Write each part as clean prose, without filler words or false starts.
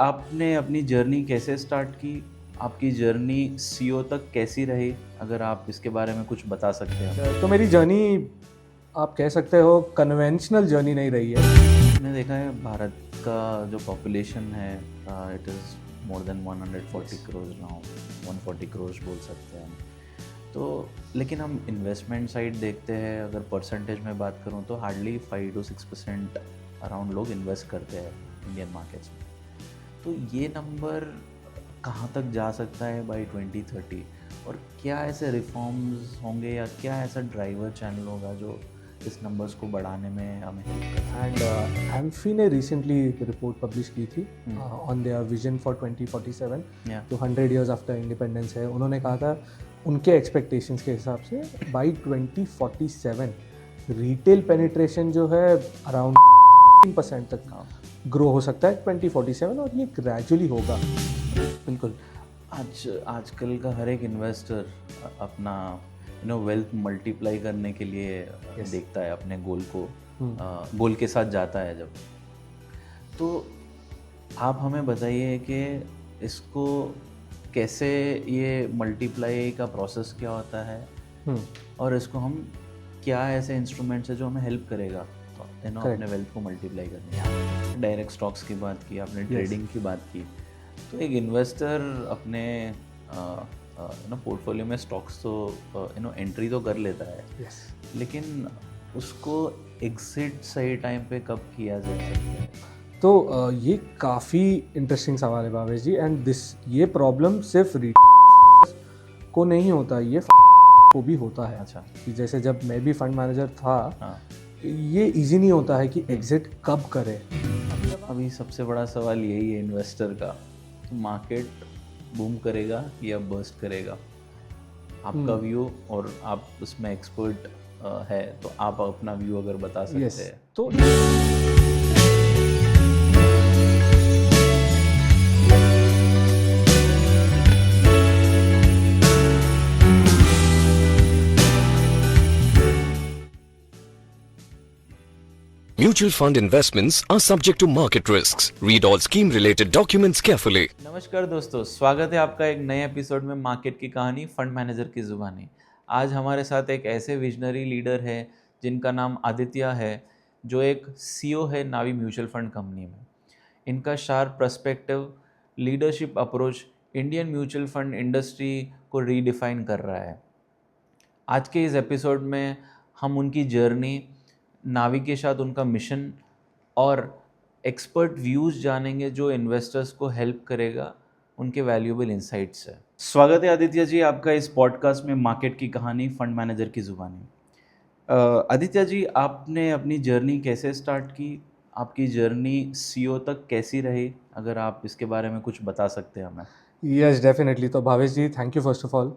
आपने अपनी जर्नी कैसे स्टार्ट की? आपकी जर्नी सीईओ तक कैसी रही? अगर आप इसके बारे में कुछ बता सकते हैं। तो मेरी जर्नी आप कह सकते हो कन्वेंशनल जर्नी नहीं रही है। मैंने देखा है भारत का जो पॉपुलेशन है it is more than 140 crore now, 140 crore बोल सकते हैं हम। तो लेकिन हम इन्वेस्टमेंट साइड देखते हैं, अगर परसेंटेज में बात करूँ तो हार्डली 5 to 6% अराउंड लोग इन्वेस्ट करते हैं इंडियन मार्केट्स में। तो ये नंबर कहाँ तक जा सकता है बाई 2030, और क्या ऐसे रिफॉर्म्स होंगे या क्या ऐसा ड्राइवर चैनल होगा जो इस नंबर्स को बढ़ाने में हमें हेल्प करे? एंड एम्फी ने रिसेंटली एक रिपोर्ट पब्लिश की थी ऑन देयर विजन फॉर 2047 या जो 100 years आफ्टर इंडिपेंडेंस है। उन्होंने कहा था उनके एक्सपेक्टेशंस के हिसाब से बाई 2047 रिटेल पेनिट्रेशन जो है अराउंड 3% तक ग्रो हो सकता है 2047, और ये ग्रेजुअली होगा। बिल्कुल। आजकल का हर एक इन्वेस्टर अपना वेल्थ मल्टीप्लाई करने के लिए Yes. देखता है अपने गोल को, गोल के साथ जाता है जब। तो आप हमें बताइए कि इसको कैसे, ये मल्टीप्लाई का प्रोसेस क्या होता है और इसको हम क्या ऐसे इंस्ट्रूमेंट्स है जो हमें हेल्प करेगा अपने वेल्थ को मल्टीप्लाई करने में। डायरेक्ट स्टॉक्स की बात की आपने, ट्रेडिंग की बात की। तो एक इन्वेस्टर अपने पोर्टफोलियो में स्टॉक्स तो एंट्री तो कर लेता है, Yes. लेकिन उसको एग्जिट सही टाइम पे कब किया जा सकता है? तो ये काफ़ी इंटरेस्टिंग सवाल है भावेश जी। एंड ये प्रॉब्लम सिर्फ को नहीं होता, ये को भी होता है। अच्छा। कि जैसे जब मैं भी फंड मैनेजर था, हाँ। ये इजी नहीं होता है कि एग्जिट कब करें। अभी सबसे बड़ा सवाल यही है इन्वेस्टर का, मार्केट बूम करेगा या बर्स्ट करेगा? आपका व्यू, और आप उसमें एक्सपर्ट है तो आप अपना व्यू अगर बता सकते हैं। तो Mutual fund investments are subject to market risks. Read all scheme related documents carefully. नमस्कार दोस्तों, स्वागत है आपका एक नए एपिसोड में मार्केट की कहानी फंड मैनेजर की ज़ुबानी। आज हमारे साथ एक ऐसे विजनरी लीडर है जिनका नाम आदित्य है, जो एक सीईओ है नावी म्यूचुअल फंड कंपनी में। इनका sharp perspective, leadership approach Indian mutual fund industry को रीडिफाइन कर रहा है। आज के इस एपिसोड में हम उनकी जर्नी, नावी के साथ उनका मिशन और एक्सपर्ट व्यूज़ जानेंगे जो इन्वेस्टर्स को हेल्प करेगा उनके वैल्यूएबल इंसाइट्स से। स्वागत है आदित्य जी आपका इस पॉडकास्ट में, मार्केट की कहानी फंड मैनेजर की ज़ुबानी। आदित्य जी, आपने अपनी जर्नी कैसे स्टार्ट की? आपकी जर्नी सीईओ तक कैसी रही? अगर आप इसके बारे में कुछ बता सकते हैं हमें। Yes, definitely. तो Bhavesh ji, thank you first of all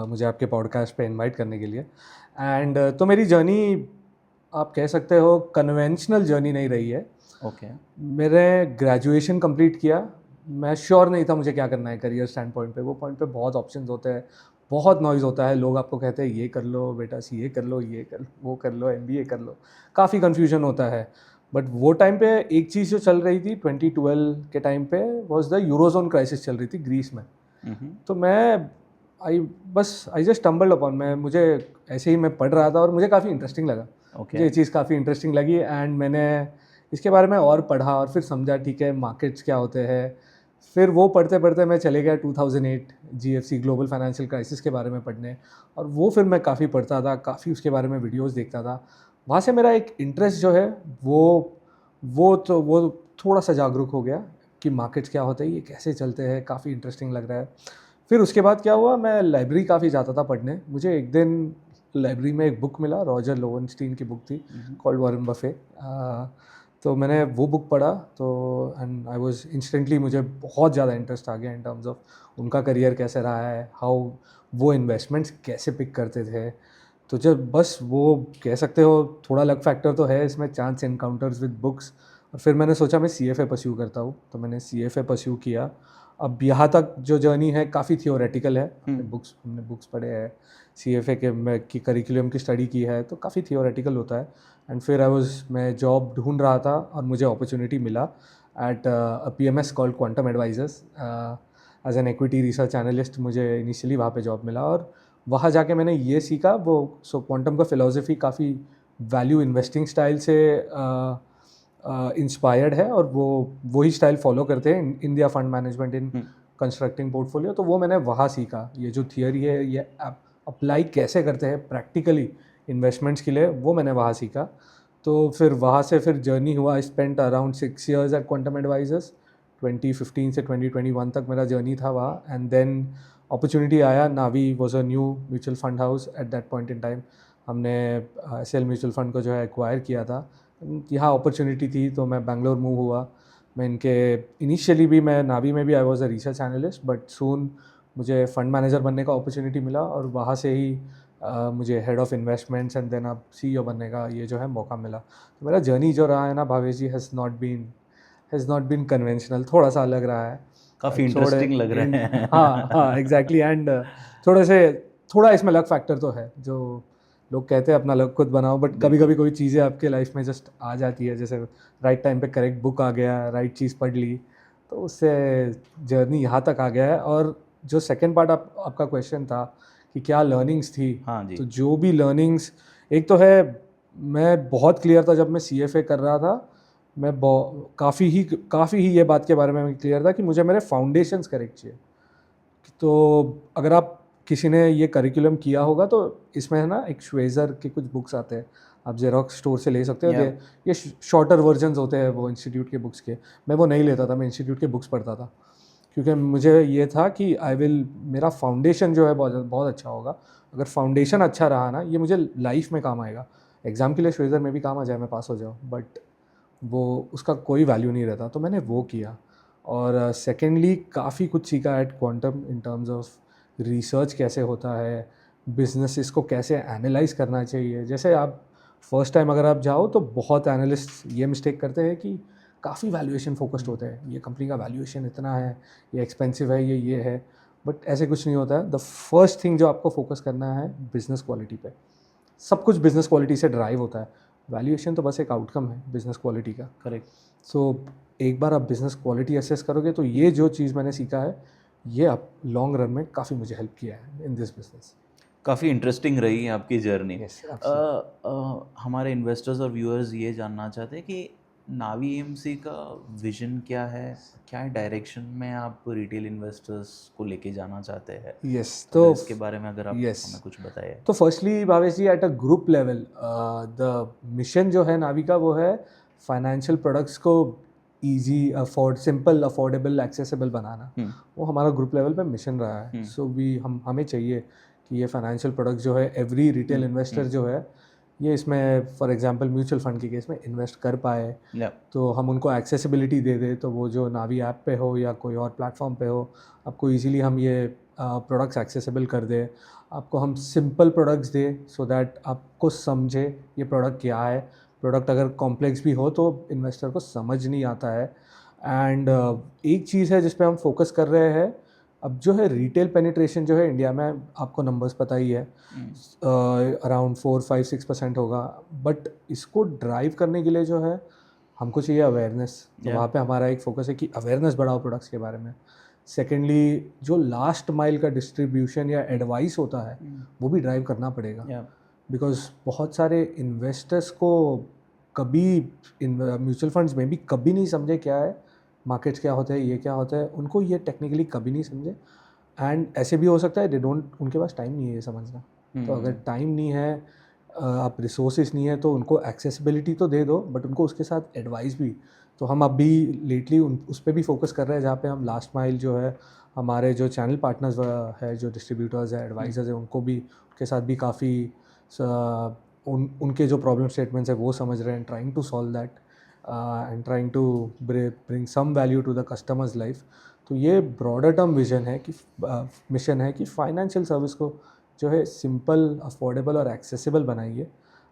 मुझे आपके पॉडकास्ट पे इनवाइट करने के लिए। एंड तो मेरी जर्नी आप कह सकते हो कन्वेंशनल जर्नी नहीं रही है। ओके। मैंने ग्रेजुएशन कंप्लीट किया। मैं श्योर नहीं था मुझे क्या करना है करियर स्टैंड पॉइंट पे। वो पॉइंट पे बहुत ऑप्शंस होते हैं, बहुत नॉइज़ होता है। लोग आपको कहते हैं ये कर लो बेटा, सीए कर लो, ये कर लो, वो कर लो, एमबीए कर लो। काफ़ी कन्फ्यूजन होता है। बट वो टाइम पे एक चीज़ जो चल रही थी 2012 के टाइम पे वाज द यूरोजोन क्राइसिस चल रही थी ग्रीस में। तो मैं आई जस्ट स्टम्बल्ड अपॉन, मुझे ऐसे ही मैं पढ़ रहा था और मुझे काफ़ी इंटरेस्टिंग लगा। मुझे ये चीज़ काफ़ी इंटरेस्टिंग लगी एंड मैंने इसके बारे में और पढ़ा और फिर समझा ठीक है मार्केट्स क्या होते हैं। फिर वो पढ़ते पढ़ते मैं चले गया 2008 जीएफसी ग्लोबल फाइनेंशियल क्राइसिस के बारे में पढ़ने, और वो फिर मैं काफ़ी पढ़ता था, काफ़ी उसके बारे में वीडियोस देखता था। वहाँ से मेरा एक इंटरेस्ट जो है वो थोड़ा सा जागरूक हो गया कि मार्केट्स क्या होते हैं, ये कैसे चलते हैं, काफ़ी इंटरेस्टिंग लग रहा है। फिर उसके बाद क्या हुआ, मैं लाइब्रेरी काफ़ी जाता था पढ़ने। मुझे एक दिन लाइब्रेरी में एक बुक मिला, रॉजर लोवेनस्टीन की बुक थी कॉल्ड वॉरेन बफे। तो मैंने वो बुक पढ़ा तो एंड आई वाज इंस्टेंटली, मुझे बहुत ज़्यादा इंटरेस्ट आ गया इन टर्म्स ऑफ उनका करियर कैसे रहा है, हाउ वो इन्वेस्टमेंट्स कैसे पिक करते थे। तो जब बस वो कह सकते हो थोड़ा लक फैक्टर तो है इसमें, चांस एनकाउंटर्स विद बुक्स। और फिर मैंने सोचा मैं सीएफए परस्यू करता हूँ, तो मैंने सीएफए परस्यू किया। अब यहाँ तक जो जर्नी है काफ़ी थियोरेटिकल है। हमने बुक्स पढ़े हैं, सीएफए की करिकुलम की स्टडी की है, तो काफ़ी थियोरेटिकल होता है। एंड फिर मैं जॉब ढूंढ रहा था और मुझे अपॉर्चुनिटी मिला at a PMS called Quantum Advisors. As an equity research analyst मुझे इनिशियली वहाँ पे जॉब मिला और वहाँ जाके मैंने ये सीखा वो क्वांटम का फ़िलोसफी काफ़ी वैल्यू इन्वेस्टिंग स्टाइल से इंस्पायर्ड है और वो वही स्टाइल फॉलो करते हैं in their fund management in constructing portfolio. तो वो मैंने वहाँ सीखा, ये जो थियोरी है ये अप्लाई कैसे करते हैं प्रैक्टिकली इन्वेस्टमेंट्स के लिए, वो मैंने वहाँ सीखा। तो फिर वहाँ से फिर जर्नी हुआ। I spent around 6 years at Quantum Advisors. 2015 से 2021 तक मेरा जर्नी था वहाँ। एंड देन अपॉर्चुनिटी आया, Navi was a new mutual fund house at that point in time. हमने SL म्यूचुअल फंड को जो है एक्वायर किया था। यहाँ अपॉर्चुनिटी थी तो मैं बैंगलोर मूव हुआ। मैं इनके इनिशियली भी मैं नावी में भी I was a research analyst, but soon मुझे फ़ंड मैनेजर बनने का अपॉर्चुनिटी मिला और वहाँ से ही मुझे head of investments and then अब CEO बनने का ये जो है मौका मिला। तो मेरा जर्नी जो रहा है ना भावेश जी, हैज़ नॉट बीन कन्वेंशनल, थोड़ा सा अलग रहा है। काफ़ी इंटरेस्टिंग लग रहा है। हाँ एग्जैक्टली। एंड थोड़ा इसमें लक फैक्टर तो है, जो लोग कहते हैं अपना लक खुद बनाओ, बट कभी कभी कोई चीज़ें आपके लाइफ में जस्ट आ जाती है, जैसे राइट टाइम पे करेक्ट बुक आ गया, राइट चीज़ पढ़ ली, तो उससे जर्नी यहाँ तक आ गया है। और जो सेकंड पार्ट आपका क्वेश्चन था कि क्या लर्निंग्स थी, हाँ जी। तो जो भी लर्निंग्स, एक तो है मैं बहुत क्लियर था जब मैं CFA कर रहा था, मैं काफ़ी ही ये बात के बारे में क्लियर था कि मुझे मेरे फाउंडेशंस करेक्ट चाहिए। तो अगर आप किसी ने ये करिकुलम किया होगा तो इसमें है ना एक श्वेज़र के कुछ बुक्स आते हैं, आप जेरोक्स स्टोर से ले सकते हो। ये शॉर्टर वर्जन्स होते हैं वो इंस्टीट्यूट के बुक्स के। मैं वो नहीं लेता था, मैं इंस्टीट्यूट के बुक्स पढ़ता था, क्योंकि मुझे ये था कि मेरा फाउंडेशन जो है बहुत अच्छा होगा। अगर फाउंडेशन अच्छा रहा ना, ये मुझे लाइफ में काम आएगा। एग्ज़ाम के लिए श्वेज़र में भी काम आ जाए, मैं पास हो जाऊँ, बट वो उसका कोई वैल्यू नहीं रहता। तो मैंने वो किया। और सेकेंडली काफ़ी कुछ सीखा at Quantum in terms of research कैसे होता है, बिजनेस को कैसे एनालाइज करना चाहिए। जैसे आप फर्स्ट टाइम अगर आप जाओ तो बहुत एनालिस्ट ये मिस्टेक करते हैं कि काफ़ी वैल्यूएशन फोकस्ड होते हैं, ये कंपनी का वैल्यूएशन इतना है, ये एक्सपेंसिव है, ये है, बट ऐसे कुछ नहीं होता है। द फर्स्ट थिंग जो आपको फोकस करना है बिज़नेस क्वालिटी पे। सब कुछ बिज़नेस क्वालिटी से ड्राइव होता है, वैल्यूएशन तो बस एक आउटकम है बिज़नेस क्वालिटी का। करेक्ट। सो एक बार आप बिज़नेस क्वालिटी असेस करोगे तो ये जो चीज़ मैंने सीखा है, ये आप लॉन्ग रन में काफ़ी मुझे हेल्प किया है इन दिस बिजनेस। काफ़ी इंटरेस्टिंग रही है आपकी जर्नी। Yes, हमारे इन्वेस्टर्स और व्यूअर्स ये जानना चाहते हैं कि नावी AMC का विजन क्या है, क्या डायरेक्शन में आप रिटेल इन्वेस्टर्स को लेके जाना चाहते हैं? यस, तो इसके बारे में अगर आप हमें कुछ बताइए। तो firstly Bhavesh ji, at a group level the mission जो है नावी का वो है फाइनेंशियल प्रोडक्ट्स को ईजी, सिंपल, अफोर्डेबल, एक्सेसिबल बनाना। वो हमारा ग्रुप लेवल पे मिशन रहा है। सो हमें चाहिए कि ये फाइनेंशियल प्रोडक्ट जो है एवरी रिटेल इन्वेस्टर जो है ये इसमें फॉर एग्जांपल म्यूचुअल फंड के केस में इन्वेस्ट कर पाए। तो हम उनको एक्सेसिबिलिटी दे दें, तो वो जो नावी ऐप पे हो या कोई और प्लेटफॉर्म पे हो, आपको इजीली हम ये प्रोडक्ट्स एक्सेसिबल कर दे, आपको हम simple products they so that आपको समझे ये प्रोडक्ट क्या है। प्रोडक्ट अगर कॉम्प्लेक्स भी हो तो इन्वेस्टर को समझ नहीं आता है। एंड एक चीज़ है जिस पे हम फोकस कर रहे हैं अब, जो है रिटेल पेनिट्रेशन जो है इंडिया में, आपको नंबर्स पता ही है, अराउंड 4-5-6% होगा। बट इसको ड्राइव करने के लिए जो है हमको चाहिए अवेयरनेस। तो वहाँ पे हमारा एक फोकस है कि अवेयरनेस बढ़ाओ प्रोडक्ट्स के बारे में। सेकेंडली जो लास्ट माइल का डिस्ट्रीब्यूशन या एडवाइस होता है वो भी ड्राइव करना पड़ेगा, बिकॉज बहुत सारे इन्वेस्टर्स को कभी म्यूचुअल फंड्स में भी कभी नहीं समझे क्या है मार्केट्स, क्या होते हैं, ये क्या होता है, उनको ये टेक्निकली कभी नहीं समझे। एंड ऐसे भी हो सकता है उनके पास टाइम नहीं है ये समझना। तो अगर टाइम नहीं है, आप रिसोर्सेज नहीं है, तो उनको एक्सेसिबिलिटी तो दे दो, बट उनको उसके साथ एडवाइस भी। तो हम अभी लेटली उस पर भी फोकस कर रहे हैं, जहाँ पे हम लास्ट माइल जो है हमारे जो चैनल पार्टनर्स है, जो डिस्ट्रीब्यूटर्स है, एडवाइजर्स है, उनके साथ भी काफ़ी उनके जो प्रॉब्लम स्टेटमेंट्स है वो समझ रहे हैं, trying to solve that and trying to bring some value to the customers life. तो ये ब्रॉडर टर्म विजन है कि मिशन है कि फाइनेंशियल सर्विस को जो है सिंपल, अफोर्डेबल और एक्सेसिबल बनाइए।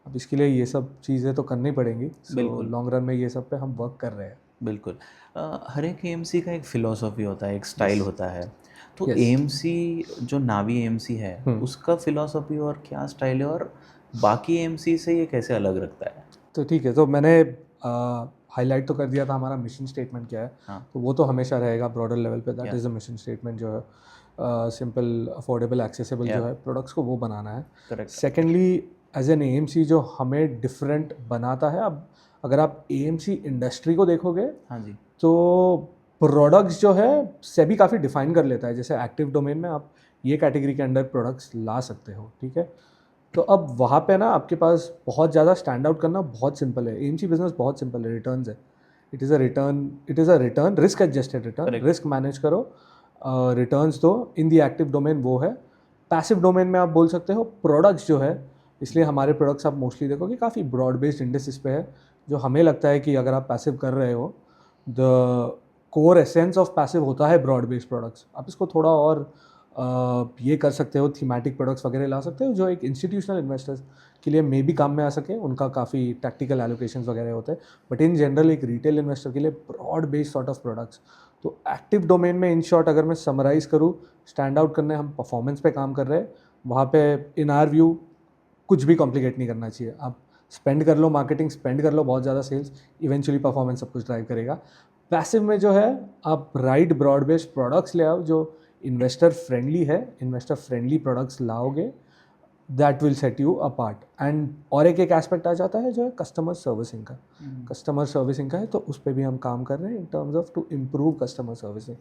अब इसके लिए ये सब चीज़ें तो करनी पड़ेंगी। बिल्कुल, लॉन्ग रन में ये सब पे हम वर्क कर रहे हैं। बिल्कुल। हर एक AMC का एक फ़िलॉसफी होता है, एक स्टाइल होता है। तो AMC जो नावी AMC है उसका फ़िलॉसफी और क्या स्टाइल है, और बाकी AMC से ये कैसे अलग रखता है? तो ठीक है, तो मैंने हाईलाइट तो कर दिया था हमारा मिशन स्टेटमेंट क्या है, हाँ तो वो तो हमेशा रहेगा ब्रॉडर लेवल पे, that Yeah. Is the mission statement जो है सिंपल अफोर्डेबल एक्सेसिबल जो Yeah. है प्रोडक्ट्स को वो बनाना है। Correct. Secondly as an AMC जो हमें डिफरेंट बनाता है, अब अगर आप AMC इंडस्ट्री को देखोगे हाँ जी। तो प्रोडक्ट्स जो है सेबी काफ़ी डिफाइन कर लेता है, जैसे एक्टिव डोमेन में आप ये कैटेगरी के अंडर प्रोडक्ट्स ला सकते हो, ठीक है। तो अब वहाँ पे ना आपके पास बहुत ज़्यादा स्टैंड आउट करना बहुत सिंपल है। AMC बिजनेस बहुत सिंपल है, रिटर्न्स है। It is a return, risk adjusted return, Correct. Risk manage करो, रिटर्न्स दो। इन दी एक्टिव डोमेन वो है। पैसिव डोमेन में आप बोल सकते हो प्रोडक्ट्स जो है, इसलिए हमारे प्रोडक्ट्स आप मोस्टली देखोगे काफ़ी ब्रॉड बेस्ड इंडेसिस पे है, जो हमें लगता है कि अगर आप पैसिव कर रहे हो, the core essence of passive होता है ब्रॉड बेस्ड प्रोडक्ट्स। आप इसको थोड़ा और ये कर सकते हो, थीमेटिक प्रोडक्ट्स वगैरह ला सकते हो जो एक इंस्टीट्यूशनल इन्वेस्टर्स के लिए मे भी काम में आ सके, उनका काफ़ी टैक्टिकल एलोकेशंस वगैरह होते हैं, बट इन जनरल एक रिटेल इन्वेस्टर के लिए broad based sort of products. तो एक्टिव डोमेन में इन शॉर्ट अगर मैं समराइज़ करूँ, स्टैंड आउट करने हम परफॉर्मेंस पे काम कर रहे हैं, वहाँ पे इन आर व्यू कुछ भी कॉम्प्लिकेट नहीं करना चाहिए। आप स्पेंड कर लो, मार्केटिंग स्पेंड कर लो, बहुत ज़्यादा सेल्स, इवेंचुअली परफॉर्मेंस सब कुछ ड्राइव करेगा। पैसिव में जो है आप राइट ब्रॉड बेस्ड प्रोडक्ट्स ले आओ जो इन्वेस्टर फ्रेंडली है, इन्वेस्टर फ्रेंडली प्रोडक्ट्स लाओगे, that will set you apart. And और एक एस्पेक्ट आ जाता है जो है कस्टमर सर्विसिंग का। कस्टमर सर्विसिंग का है तो उस पर भी हम काम कर रहे हैं in terms of to improve customer servicing,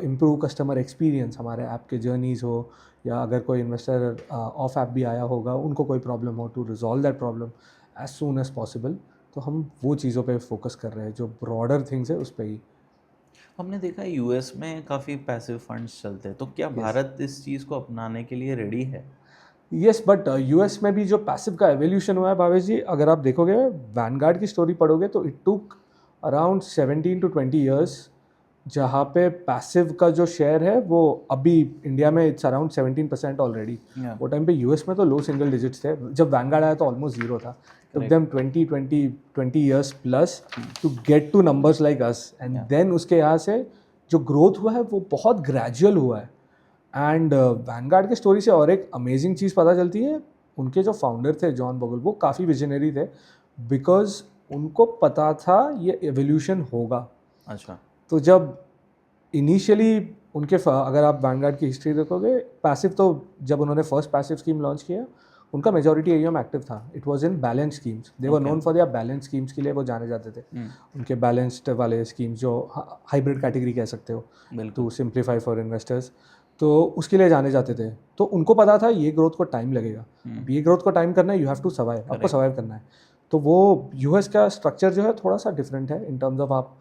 improve customer experience. हमारे ऐप के जर्नीज़ हो या अगर कोई इन्वेस्टर ऑफ ऐप भी आया होगा, उनको कोई प्रॉब्लम हो, to resolve that problem as soon as possible. तो हम वो चीज़ों पे फोकस कर रहे हैं, जो ब्रॉडर थिंग्स है उस पर ही। हमने देखा है यूएस में काफ़ी पैसिव फंड्स चलते हैं, तो क्या भारत इस चीज़ को अपनाने के लिए रेडी है? यस, बट यूएस में भी जो पैसिव का एवोल्यूशन हुआ है भावेश जी, अगर आप देखोगे वैनगार्ड की स्टोरी पढ़ोगे तो it took around 17 to 20 years, जहाँ पे पैसिव का जो शेयर है वो अभी इंडिया में इट्स अराउंड 17% ऑलरेडी। Yeah. वो टाइम पे यूएस में तो लो सिंगल डिजिट्स थे, जब वैनगार्ड आया तो ऑलमोस्ट जीरो था। Took them 20 years plus to get to numbers like us, and then उसके यहाँ से जो ग्रोथ हुआ है वो बहुत ग्रेजुअल हुआ है। एंड वैनगार्ड के स्टोरी से और एक अमेजिंग चीज़ पता चलती है, उनके जो फाउंडर थे जॉन बोगल, वो काफ़ी विजनरी थे, बिकॉज उनको पता था ये एवोल्यूशन होगा। अच्छा। तो जब इनिशियली अगर आप वैनगार्ड की हिस्ट्री देखोगे, पैसिव तो जब उन्होंने फर्स्ट पैसिव स्कीम लॉन्च किया, उनका मेजॉरिटी AUM एक्टिव था। It was in balance schemes, they were known for their balance schemes के लिए वो जाने जाते थे। उनके बैलेंस्ड वाले स्कीम्स जो हाइब्रिड कैटेगरी कह सकते हो, टू सिंप्लीफाई फॉर इन्वेस्टर्स, तो उसके लिए जाने जाते थे। तो उनको पता था ये ग्रोथ को टाइम लगेगा, अब ये ग्रोथ को टाइम करना है, यू हैव टू सर्वाइव, आपको सर्वाइव करना है। तो वो यूएस का स्ट्रक्चर जो है थोड़ा सा डिफरेंट है इन टर्म्स ऑफ आप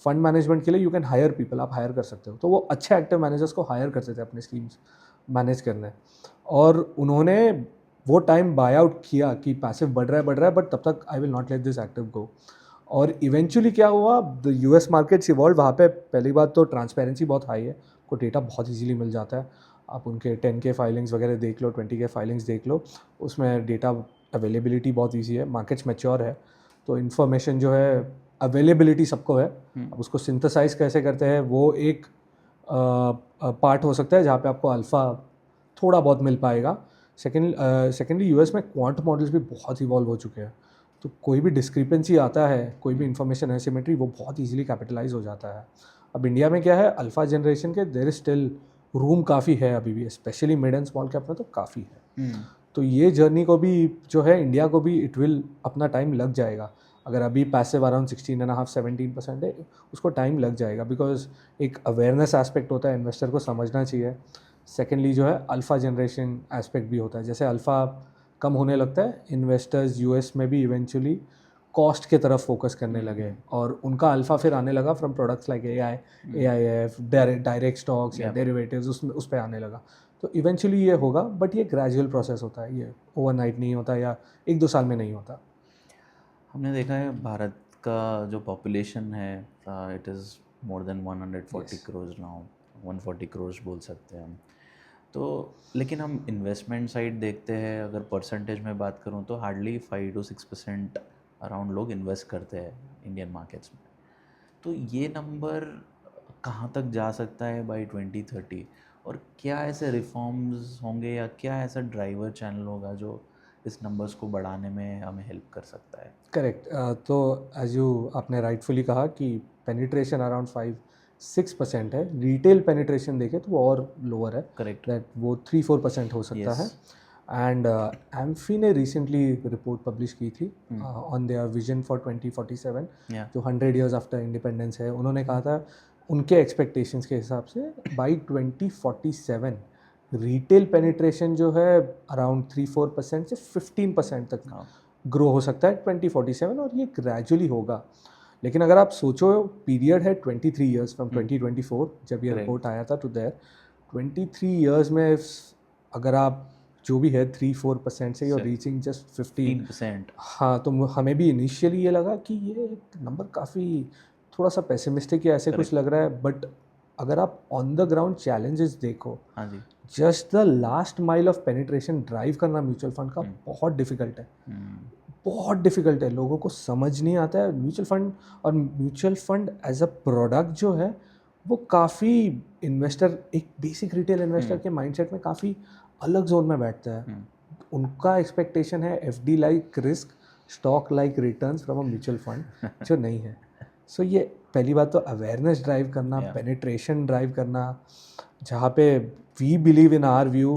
फंड मैनेजमेंट के लिए यू कैन हायर पीपल, आप हायर कर सकते हो। तो वो अच्छे एक्टिव मैनेजर्स को हायर करते थे अपने स्कीम्स मैनेज करने, और उन्होंने वो टाइम बाय आउट किया कि पैसिव बढ़ रहा है बट तब तक I will not let this active go. और इवेंचुअली क्या हुआ, द यूएस मार्केट्स इवॉल्व। वहाँ पे पहली बात तो ट्रांसपेरेंसी बहुत हाई है, को डेटा बहुत इजीली मिल जाता है। आप उनके 10K फाइलिंग्स वगैरह देख लो, 20K फाइलिंग्स देख लो, उसमें डेटा अवेलेबिलिटी बहुत ईजी है, मार्केट्स मैच्योर है, तो इन्फॉर्मेशन जो है अवेलेबिलिटी सबको है। अब उसको सिंथेसाइज कैसे करते हैं वो एक पार्ट हो सकता है जहाँ पे आपको अल्फ़ा थोड़ा बहुत मिल पाएगा। सेकेंडली यूएस में क्वांट मॉडल्स भी बहुत इवॉल्व हो चुके हैं, तो कोई भी डिस्क्रिपेंसी आता है, कोई भी इन्फॉर्मेशन एसिमेट्री, वो बहुत इजीली कैपिटलाइज हो जाता है। अब इंडिया में क्या है, अल्फ़ा जनरेशन के देयर इज स्टिल रूम काफ़ी है अभी भी, specially mid and small cap में तो काफ़ी है। तो ये जर्नी को भी जो है इंडिया को भी इट विल अपना टाइम लग जाएगा। अगर अभी पैसिव अराउंड 16.5-17% है, उसको टाइम लग जाएगा, बिकॉज एक अवेयरनेस एस्पेक्ट होता है, इन्वेस्टर को समझना चाहिए। सेकेंडली जो है अल्फ़ा जनरेशन एस्पेक्ट भी होता है, जैसे अल्फ़ा कम होने लगता है, इन्वेस्टर्स यूएस में भी इवेंचुअली कॉस्ट के तरफ फोकस करने लगे, और उनका अल्फ़ा फिर आने लगा from products like AIF, direct stocks या डेरिवेटिव्स, उसमें उस पर आने लगा। तो इवेंचुअली ये होगा, बट ये ग्रेजुअल प्रोसेस होता है, ये ओवरनाइट नहीं होता या 1-2 साल में नहीं होता। हमने देखा है भारत का जो पॉपुलेशन है, it is more than 140 crore now, 140 crore बोल सकते हैं हम। तो लेकिन हम इन्वेस्टमेंट साइड देखते हैं, अगर परसेंटेज में बात करूँ तो हार्डली 5 to 6% अराउंड लोग इन्वेस्ट करते हैं इंडियन मार्केट्स में। तो ये नंबर कहाँ तक जा सकता है बाय 2030, और क्या ऐसे रिफॉर्म्स होंगे या क्या ऐसा ड्राइवर चैनल होगा जो इस नंबर्स को बढ़ाने में हमें हेल्प कर सकता है? करेक्ट। तो एज यू आपने राइटफुली कहा कि पेनिट्रेशन अराउंड 5-6% है। रिटेल पेनिट्रेशन देखें तो वो और लोअर है, करेक्ट। दैट वो 3-4% हो सकता है। एंड एम्फी ने रिसेंटली रिपोर्ट पब्लिश की थी ऑन देयर विजन फॉर 2047, जो 100 ईयर्स आफ्टर इंडिपेंडेंस है। उन्होंने कहा था उनके एक्सपेक्टेशंस के हिसाब से बाई 2047 रिटेल पेनिट्रेशन जो है अराउंड 3-4% से 15% तक ग्रो हो सकता है 2047, और ये ग्रेजुअली होगा। लेकिन अगर आप सोचो पीरियड है 23 ईयर्स फ्रॉम 2024 जब ये रिपोर्ट आया था टू देयर 23 ईयर्स में अगर आप जो भी है 3-4% से, you're reaching just 15%। हाँ, तो हमें भी इनिशियली ये लगा कि ये नंबर काफ़ी थोड़ा सा पेसिमिस्टिक या ऐसे कुछ लग रहा है, बट अगर आप ऑन द ग्राउंड चैलेंजेस देखो, हाँ जी, just the last mile of penetration drive करना म्यूचुअल फंड का बहुत डिफिकल्ट है, बहुत डिफिकल्ट है। लोगों को समझ नहीं आता है म्यूचुअल फंड, और mutual fund as a product जो है वो काफ़ी इन्वेस्टर, एक बेसिक रिटेल इन्वेस्टर के माइंडसेट में काफ़ी अलग जोन में बैठता है। उनका एक्सपेक्टेशन है FD like risk, stock like returns from a mutual fund, जो नहीं है। सो ये पहली बात तो अवेयरनेस ड्राइव करना, पेनिट्रेशन ड्राइव करना, जहाँ पे we believe in our view,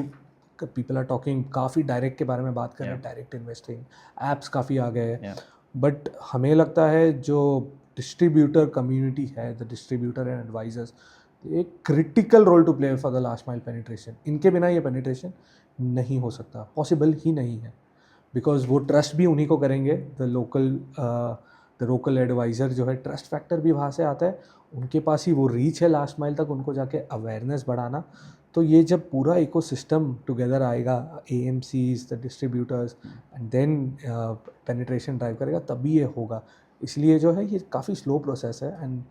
people are talking काफ़ी डायरेक्ट के बारे में बात कर रहे हैं, डायरेक्ट इन्वेस्टिंग एप्स काफ़ी आ गए हैं, बट हमें लगता है जो डिस्ट्रीब्यूटर कम्युनिटी है, द डिस्ट्रीब्यूटर एंड एडवाइजर्स, एक critical role to play for the last mile penetration. इनके बिना ये पेनिट्रेशन नहीं हो सकता, पॉसिबल ही नहीं है, बिकॉज वो ट्रस्ट भी उन्हीं को करेंगे। द लोकल एडवाइज़र जो है, ट्रस्ट फैक्टर भी वहाँ से आता है, उनके पास ही वो रीच है लास्ट माइल तक, उनको जाके अवेयरनेस बढ़ाना। तो ये जब पूरा इकोसिस्टम टुगेदर आएगा, AMCs, the distributors, and then penetration drive करेगा, तभी ये होगा। इसलिए जो है ये काफ़ी स्लो प्रोसेस है, एंड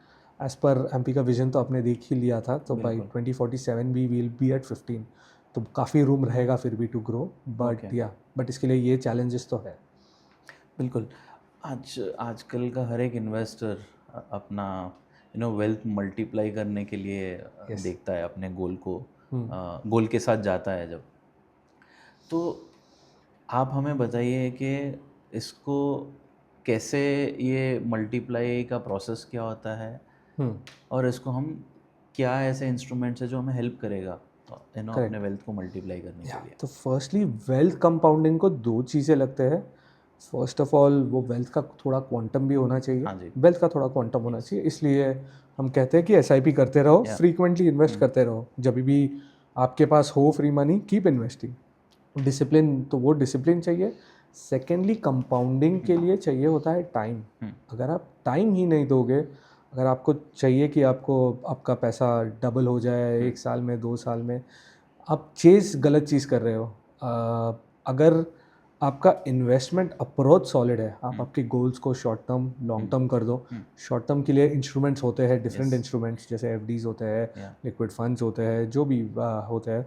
एज़ पर एमपी का विजन तो आपने देख ही लिया था, तो बाई 2047 भी विल बी एट 15, तो काफ़ी रूम रहेगा फिर भी टू ग्रो, बट इसके लिए ये चैलेंजेस तो है। बिल्कुल। आजकल का हर एक इन्वेस्टर अपना वेल्थ मल्टीप्लाई करने के लिए देखता है अपने गोल को, गोल के साथ जाता है जब। तो आप हमें बताइए कि इसको कैसे, ये मल्टीप्लाई का प्रोसेस क्या होता है, और इसको हम क्या ऐसे इंस्ट्रूमेंट्स है जो हमें हेल्प करेगा अपने वेल्थ को मल्टीप्लाई करने के लिए? तो फर्स्टली वेल्थ कंपाउंडिंग को दो चीज़ें लगते हैं। फर्स्ट ऑफ ऑल वो वेल्थ का थोड़ा क्वांटम भी होना चाहिए, वेल्थ का थोड़ा क्वांटम होना चाहिए, इसलिए हम कहते हैं कि SIP करते रहो, फ्रीक्वेंटली इन्वेस्ट करते रहो, जब भी आपके पास हो free money keep investing. Discipline, तो वो डिसिप्लिन चाहिए। सेकेंडली कंपाउंडिंग के लिए चाहिए होता है टाइम। अगर आप टाइम ही नहीं दोगे, अगर आपको चाहिए कि आपका पैसा डबल हो जाए 1 साल में, 2 साल में, आप गलत चीज़ कर रहे हो। अगर आपका इन्वेस्टमेंट अप्रोच सॉलिड है, आप आपके गोल्स को शॉर्ट टर्म लॉन्ग टर्म कर दो। शॉर्ट टर्म के लिए इंस्ट्रूमेंट्स होते हैं, डिफरेंट इंस्ट्रूमेंट्स, जैसे FDs होते हैं, लिक्विड फंड्स होते हैं, जो भी होते हैं,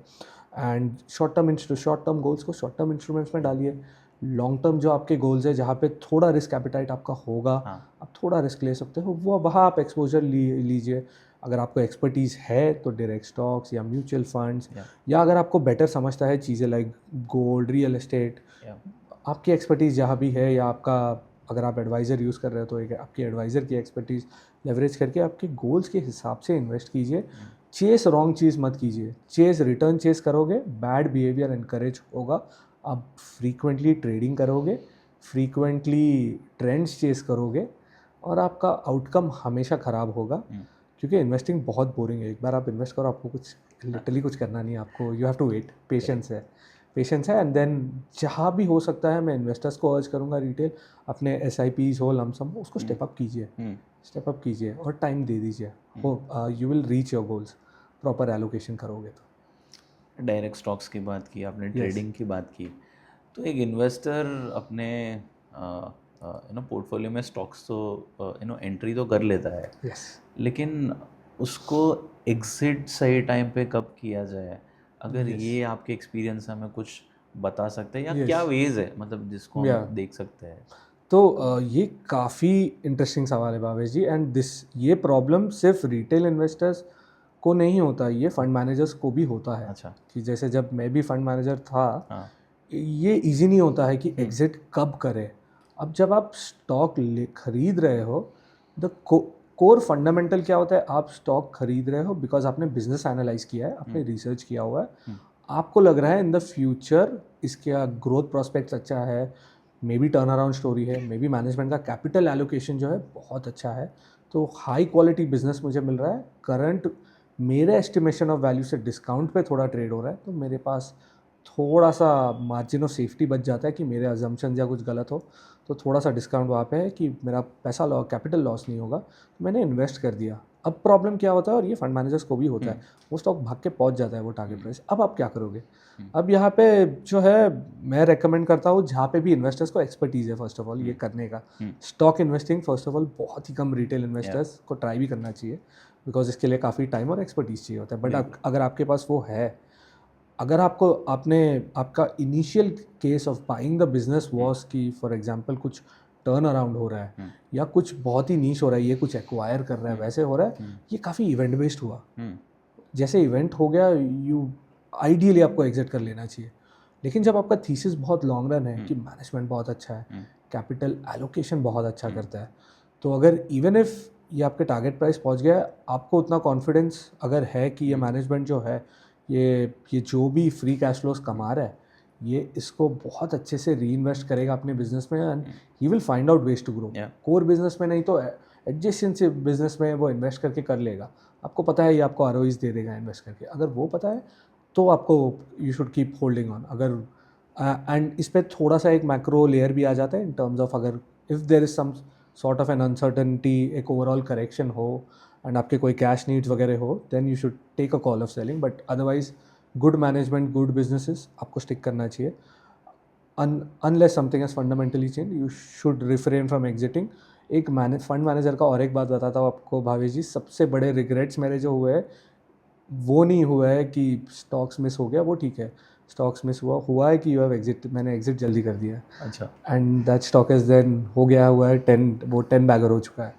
एंड शॉर्ट टर्म गोल्स को शॉर्ट टर्म इंस्ट्रूमेंट्स में डालिए। लॉन्ग टर्म जो आपके गोल्स है, जहाँ पे थोड़ा रिस्क एपिटाइट आपका होगा, आप थोड़ा रिस्क ले सकते हो, वो वहाँ आप एक्सपोजर लीजिए। अगर आपको एक्सपर्टीज़ है तो डायरेक्ट स्टॉक्स या म्यूचुअल फंड्स, या अगर आपको बेटर समझता है चीज़ें लाइक गोल्ड, रियल एस्टेट, आपकी एक्सपर्टीज़ जहाँ भी है, या आपका अगर आप एडवाइज़र यूज़ कर रहे हो तो एक आपकी एडवाइज़र की एक्सपर्टीज़ लेवरेज करके आपके गोल्स के हिसाब से इन्वेस्ट कीजिए। चेस रॉन्ग चीज़ मत कीजिए। रिटर्न चेस करोगे, बैड बिहेवियर एनकरेज होगा। आप फ्रीक्वेंटली ट्रेडिंग करोगे, फ्रीक्वेंटली ट्रेंड्स चेस करोगे, और आपका आउटकम हमेशा ख़राब होगा, क्योंकि इन्वेस्टिंग बहुत बोरिंग है। एक बार आप इन्वेस्ट करो, आपको लिटरली कुछ करना नहीं है, आपको you have to wait, patience है, एंड देन जहाँ भी हो सकता है मैं इन्वेस्टर्स को अर्ज करूँगा, रिटेल अपने SIPs हो, लमसम हो, उसको स्टेप अप कीजिए और टाइम दे दीजिए, you will reach your goals, proper allocation करोगे तो। डायरेक्ट स्टॉक्स की बात की आपने, ट्रेडिंग की बात की, तो एक इन्वेस्टर अपने पोर्टफोलियो में स्टॉक्स तो एंट्री तो कर लेता है, लेकिन उसको एग्जिट सही टाइम पे कब किया जाए, अगर ये आपके एक्सपीरियंस से हमें कुछ बता सकते हैं, या क्या वेज है मतलब जिसको हम देख सकते हैं? तो ये काफ़ी इंटरेस्टिंग सवाल है भावेश जी, एंड ये प्रॉब्लम सिर्फ रिटेल इन्वेस्टर्स को नहीं होता, ये फंड मैनेजर्स को भी होता है। अच्छा। कि जैसे जब मैं भी फंड मैनेजर था, ये इजी नहीं होता है कि एग्जिट कब करें। अब जब आप स्टॉक खरीद रहे हो, द कोर फंडामेंटल क्या होता है, आप स्टॉक खरीद रहे हो बिकॉज आपने बिजनेस एनालाइज किया है, आपने रिसर्च किया हुआ है, आपको लग रहा है इन द फ्यूचर इसका ग्रोथ प्रोस्पेक्ट्स अच्छा है, may be turn around story है, मे बी मैनेजमेंट का कैपिटल एलोकेशन जो है बहुत अच्छा है, तो हाई क्वालिटी बिजनेस मुझे मिल रहा है, करंट मेरे एस्टिमेशन ऑफ वैल्यू से डिस्काउंट पे थोड़ा ट्रेड हो रहा है, तो मेरे पास थोड़ा सा मार्जिन ऑफ सेफ्टी बच जाता है कि मेरे अजम्पशन या कुछ गलत हो तो थोड़ा सा डिस्काउंट वहाँ पे है कि मेरा पैसा कैपिटल लॉस नहीं होगा, तो मैंने इन्वेस्ट कर दिया। अब प्रॉब्लम क्या होता है, और ये फंड मैनेजर्स को भी होता है, वो स्टॉक भाग के पहुँच जाता है वो टारगेट प्राइस। अब आप क्या करोगे? अब यहाँ पे जो है मैं रेकमेंड करता हूँ, जहाँ पे भी इन्वेस्टर्स को एक्सपर्टीज़ है फर्स्ट ऑफ ऑल ये करने का, stock investing first of all बहुत ही कम रिटेल इन्वेस्टर्स को ट्राई भी करना चाहिए, बिकॉज इसके लिए काफ़ी टाइम और एक्सपर्टीज़ चाहिए होता है। बट अगर आपके पास वो है, अगर आपका initial case of buying the business was कि फॉर एग्जांपल कुछ टर्न अराउंड हो रहा है या कुछ बहुत ही नीश हो रहा है, ये कुछ एक्वायर कर रहा है, वैसे हो रहा है, ये काफ़ी इवेंट बेस्ड हुआ, जैसे इवेंट हो गया यू आइडियली आपको एग्जिट कर लेना चाहिए। लेकिन जब आपका थीसिस बहुत लॉन्ग रन है कि मैनेजमेंट बहुत अच्छा है, कैपिटल एलोकेशन बहुत अच्छा करता है, तो अगर इवन इफ ये आपके टारगेट प्राइस पहुंच गया, आपको उतना कॉन्फिडेंस अगर है कि ये मैनेजमेंट जो है ये जो भी फ्री कैश फ्लोस कमा रहा है, ये इसको बहुत अच्छे से री इन्वेस्ट करेगा अपने बिजनेस में, and he will find out ways to grow. Core business में नहीं तो एडजेसेंसी बिजनेस में वो इन्वेस्ट करके कर लेगा, आपको पता है ये आपको आरओईज दे देगा इन्वेस्ट करके, अगर वो पता है तो आपको you should keep holding on. अगर एंड इस पर थोड़ा सा एक मैक्रो लेयर भी आ जाता है इन टर्म्स ऑफ, अगर if there is some sort of an uncertainty, एक ओवरऑल करेक्शन हो एंड आपके कोई कैश नीड्स वगैरह हो, then you should take a call of selling. But otherwise good management, good businesses आपको स्टिक करना चाहिए, unless something has fundamentally change you should refrain from exiting. एक फंड मैनेजर का और एक बात बताता हूँ आपको भावेश जी, सबसे बड़े रिग्रेट्स मेरे जो हुए वो नहीं हुआ है कि स्टॉक्स मिस हो गया, वो ठीक है, स्टॉक्स मिस हुआ है कि यू हैव एग्जिट, मैंने एग्जिट जल्दी कर दिया है, अच्छा, and that stock is then हो गया हुआ है 10 बैगर हो चुका है,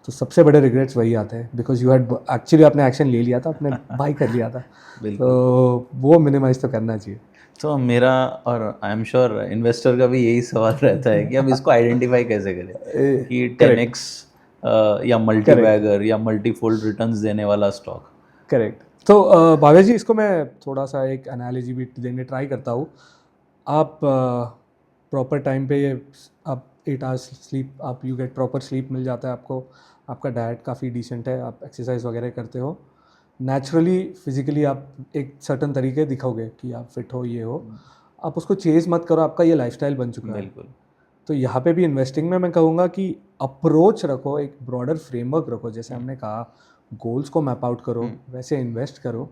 तो सबसे बड़े रिग्रेट्स वही आते हैं बिकॉज यू हैड एक्चुअली आपने एक्शन ले लिया था, आपने बाई कर लिया था, तो वो मिनिमाइज तो करना चाहिए। तो मेरा और आई एम श्योर इन्वेस्टर का भी यही सवाल रहता है कि अब इसको आइडेंटिफाई कैसे करें कि 10x या मल्टी बैगर या मल्टीफोल्ड रिटर्न्स देने वाला स्टॉक। करेक्ट। तो भावेश जी, इसको मैं थोड़ा सा एक एनालॉजी भी देने ट्राई करता हूँ। आप प्रॉपर टाइम पे आप 8 आवर्स स्लीप, आप यू गेट प्रॉपर स्लीप मिल जाता है आपको, आपका डाइट काफ़ी डिसेंट है, आप एक्सरसाइज वगैरह करते हो, नेचुरली फिजिकली आप एक सर्टन तरीके दिखोगे कि आप फिट हो, ये हो, आप उसको चेज मत करो, आपका ये लाइफस्टाइल बन चुका है। बिल्कुल। तो यहाँ पे भी इन्वेस्टिंग में मैं कहूँगा कि अप्रोच रखो, एक ब्रॉडर फ्रेमवर्क रखो, जैसे हमने कहा गोल्स को मैप आउट करो, वैसे इन्वेस्ट करो,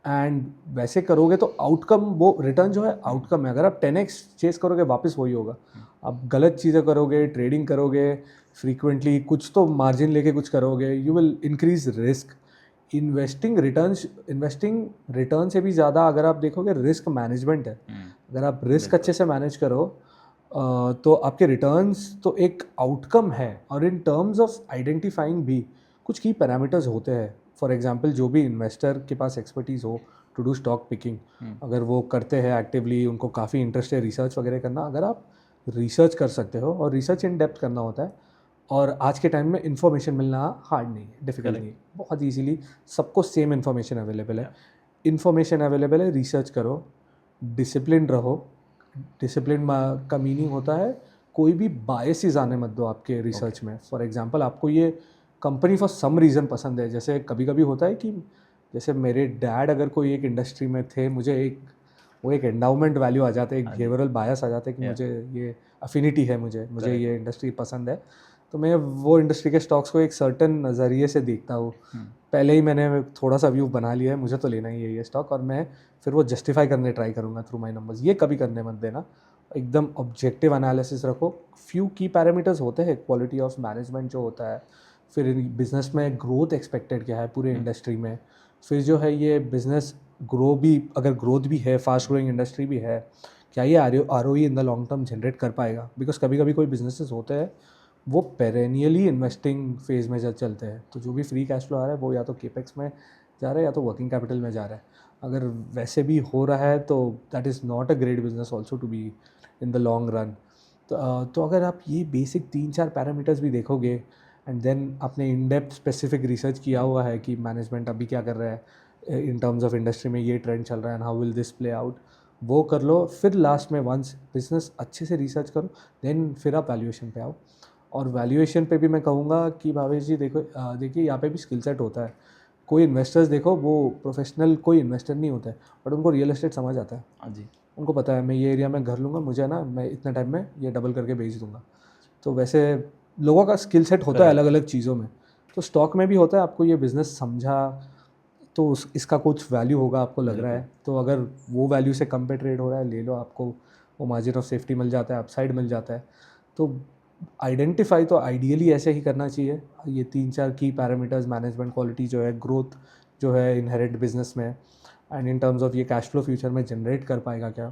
एंड वैसे करोगे तो आउटकम, वो रिटर्न जो है आउटकम है। अगर आप 10x चेस करोगे वापस वही होगा, आप गलत चीज़ें करोगे, ट्रेडिंग करोगे फ्रीक्वेंटली, कुछ तो मार्जिन लेके कुछ करोगे, you will increase risk. Investing return से भी ज़्यादा अगर आप देखोगे रिस्क मैनेजमेंट है। अगर आप रिस्क अच्छे से मैनेज करो तो आपके रिटर्न्स तो एक आउटकम है, और इन टर्म्स ऑफ आइडेंटिफाइंग भी कुछ की पैरामीटर्स होते हैं। फॉर एग्जांपल जो भी इन्वेस्टर के पास एक्सपर्टीज़ हो टू डू स्टॉक पिकिंग, अगर वो करते हैं एक्टिवली, उनको काफ़ी इंटरेस्ट है रिसर्च वगैरह करना, अगर आप रिसर्च कर सकते हो, और रिसर्च इन डेप्थ करना होता है, और आज के टाइम में इन्फॉर्मेशन मिलना हार्ड नहीं है, डिफिकल्ट नहीं है, बहुत ईजीली सबको सेम इन्फॉर्मेशन अवेलेबल है, इन्फॉर्मेशन अवेलेबल है, रिसर्च करो, डिसिप्लिन रहो। डिसिप्लिन का मीनिंग होता है कोई भी बायसेस आने मत दो आपके रिसर्च में। फॉर एग्जांपल आपको ये कंपनी फॉर सम रीज़न पसंद है, जैसे कभी कभी होता है कि जैसे मेरे डैड अगर कोई एक इंडस्ट्री में थे, मुझे एक एंडाउमेंट वैल्यू आ जाता है, एक बिहेवियरल बायस आ जाता है कि मुझे ये अफिनिटी है, मुझे ये इंडस्ट्री पसंद है, तो मैं वो इंडस्ट्री के स्टॉक्स को एक सर्टन नज़रिए से देखता हूँ। पहले ही मैंने थोड़ा सा व्यू बना लिया है, मुझे तो लेना ही है ये स्टॉक, और मैं फिर वो जस्टिफाई करने ट्राई करूँगा थ्रू माई नंबर्स। ये कभी करने मत देना, एकदम ऑब्जेक्टिव एनालिसिस रखो। फ्यू की पैरामीटर्स होते हैं, क्वालिटी ऑफ मैनेजमेंट जो होता है, फिर बिजनेस में ग्रोथ एक्सपेक्टेड क्या है पूरे इंडस्ट्री में, फिर जो है ये बिजनेस अगर ग्रोथ भी है, फास्ट ग्रोइंग इंडस्ट्री भी है, क्या ये ROE in the long term generate कर पाएगा। बिकॉज कभी कभी कोई बिजनेसेस होते हैं वो पेरेनियली इन्वेस्टिंग फेज में चलते हैं, तो जो भी फ्री कैश फ्लो आ रहा है वो या तो केपेक्स में जा रहा है या तो वर्किंग कैपिटल में जा रहा है। अगर वैसे भी हो रहा है तो that is not a great business also to be in the long run. तो अगर आप ये बेसिक 3-4 पैरामीटर्स भी देखोगे एंड देन आपने इन डेप्थ स्पेसिफिक रिसर्च किया हुआ है कि मैनेजमेंट अभी क्या कर रहा है इन टर्म्स ऑफ इंडस्ट्री में, ये ट्रेंड चल रहा है and how will this play out, वो कर लो। फिर लास्ट में वंस बिजनेस अच्छे से रिसर्च करो देन फिर आप वैल्यूएशन पे आओ। और वैल्यूएशन पे भी मैं कहूँगा कि भावेश जी देखो, देखिए यहाँ पे भी स्किल सेट होता है। कोई इन्वेस्टर्स देखो वो प्रोफेशनल कोई इन्वेस्टर नहीं होता है, बट उनको रियल एस्टेट समझ आता है। हाँ जी। उनको पता है मैं ये एरिया में घर लूँगा, मुझे ना मैं इतने टाइम में ये डबल करके बेच दूँगा। तो वैसे लोगों का स्किल सेट होता है अलग अलग चीज़ों में। तो स्टॉक में भी होता है, आपको ये बिज़नेस समझा तो इसका कुछ वैल्यू होगा आपको लग रहा है, तो अगर वो वैल्यू से कम पे ट्रेड हो रहा है ले लो, आपको वो मार्जिन ऑफ सेफ्टी मिल जाता है, अपसाइड मिल जाता है। तो आइडेंटिफाई तो आइडियली ऐसे ही करना चाहिए। ये 3-4 की पैरामीटर्स, मैनेजमेंट क्वालिटी जो है, ग्रोथ जो है इनहेरेंट बिजनेस में, एंड इन टर्म्स ऑफ ये कैश फ्लो फ्यूचर में जनरेट कर पाएगा क्या,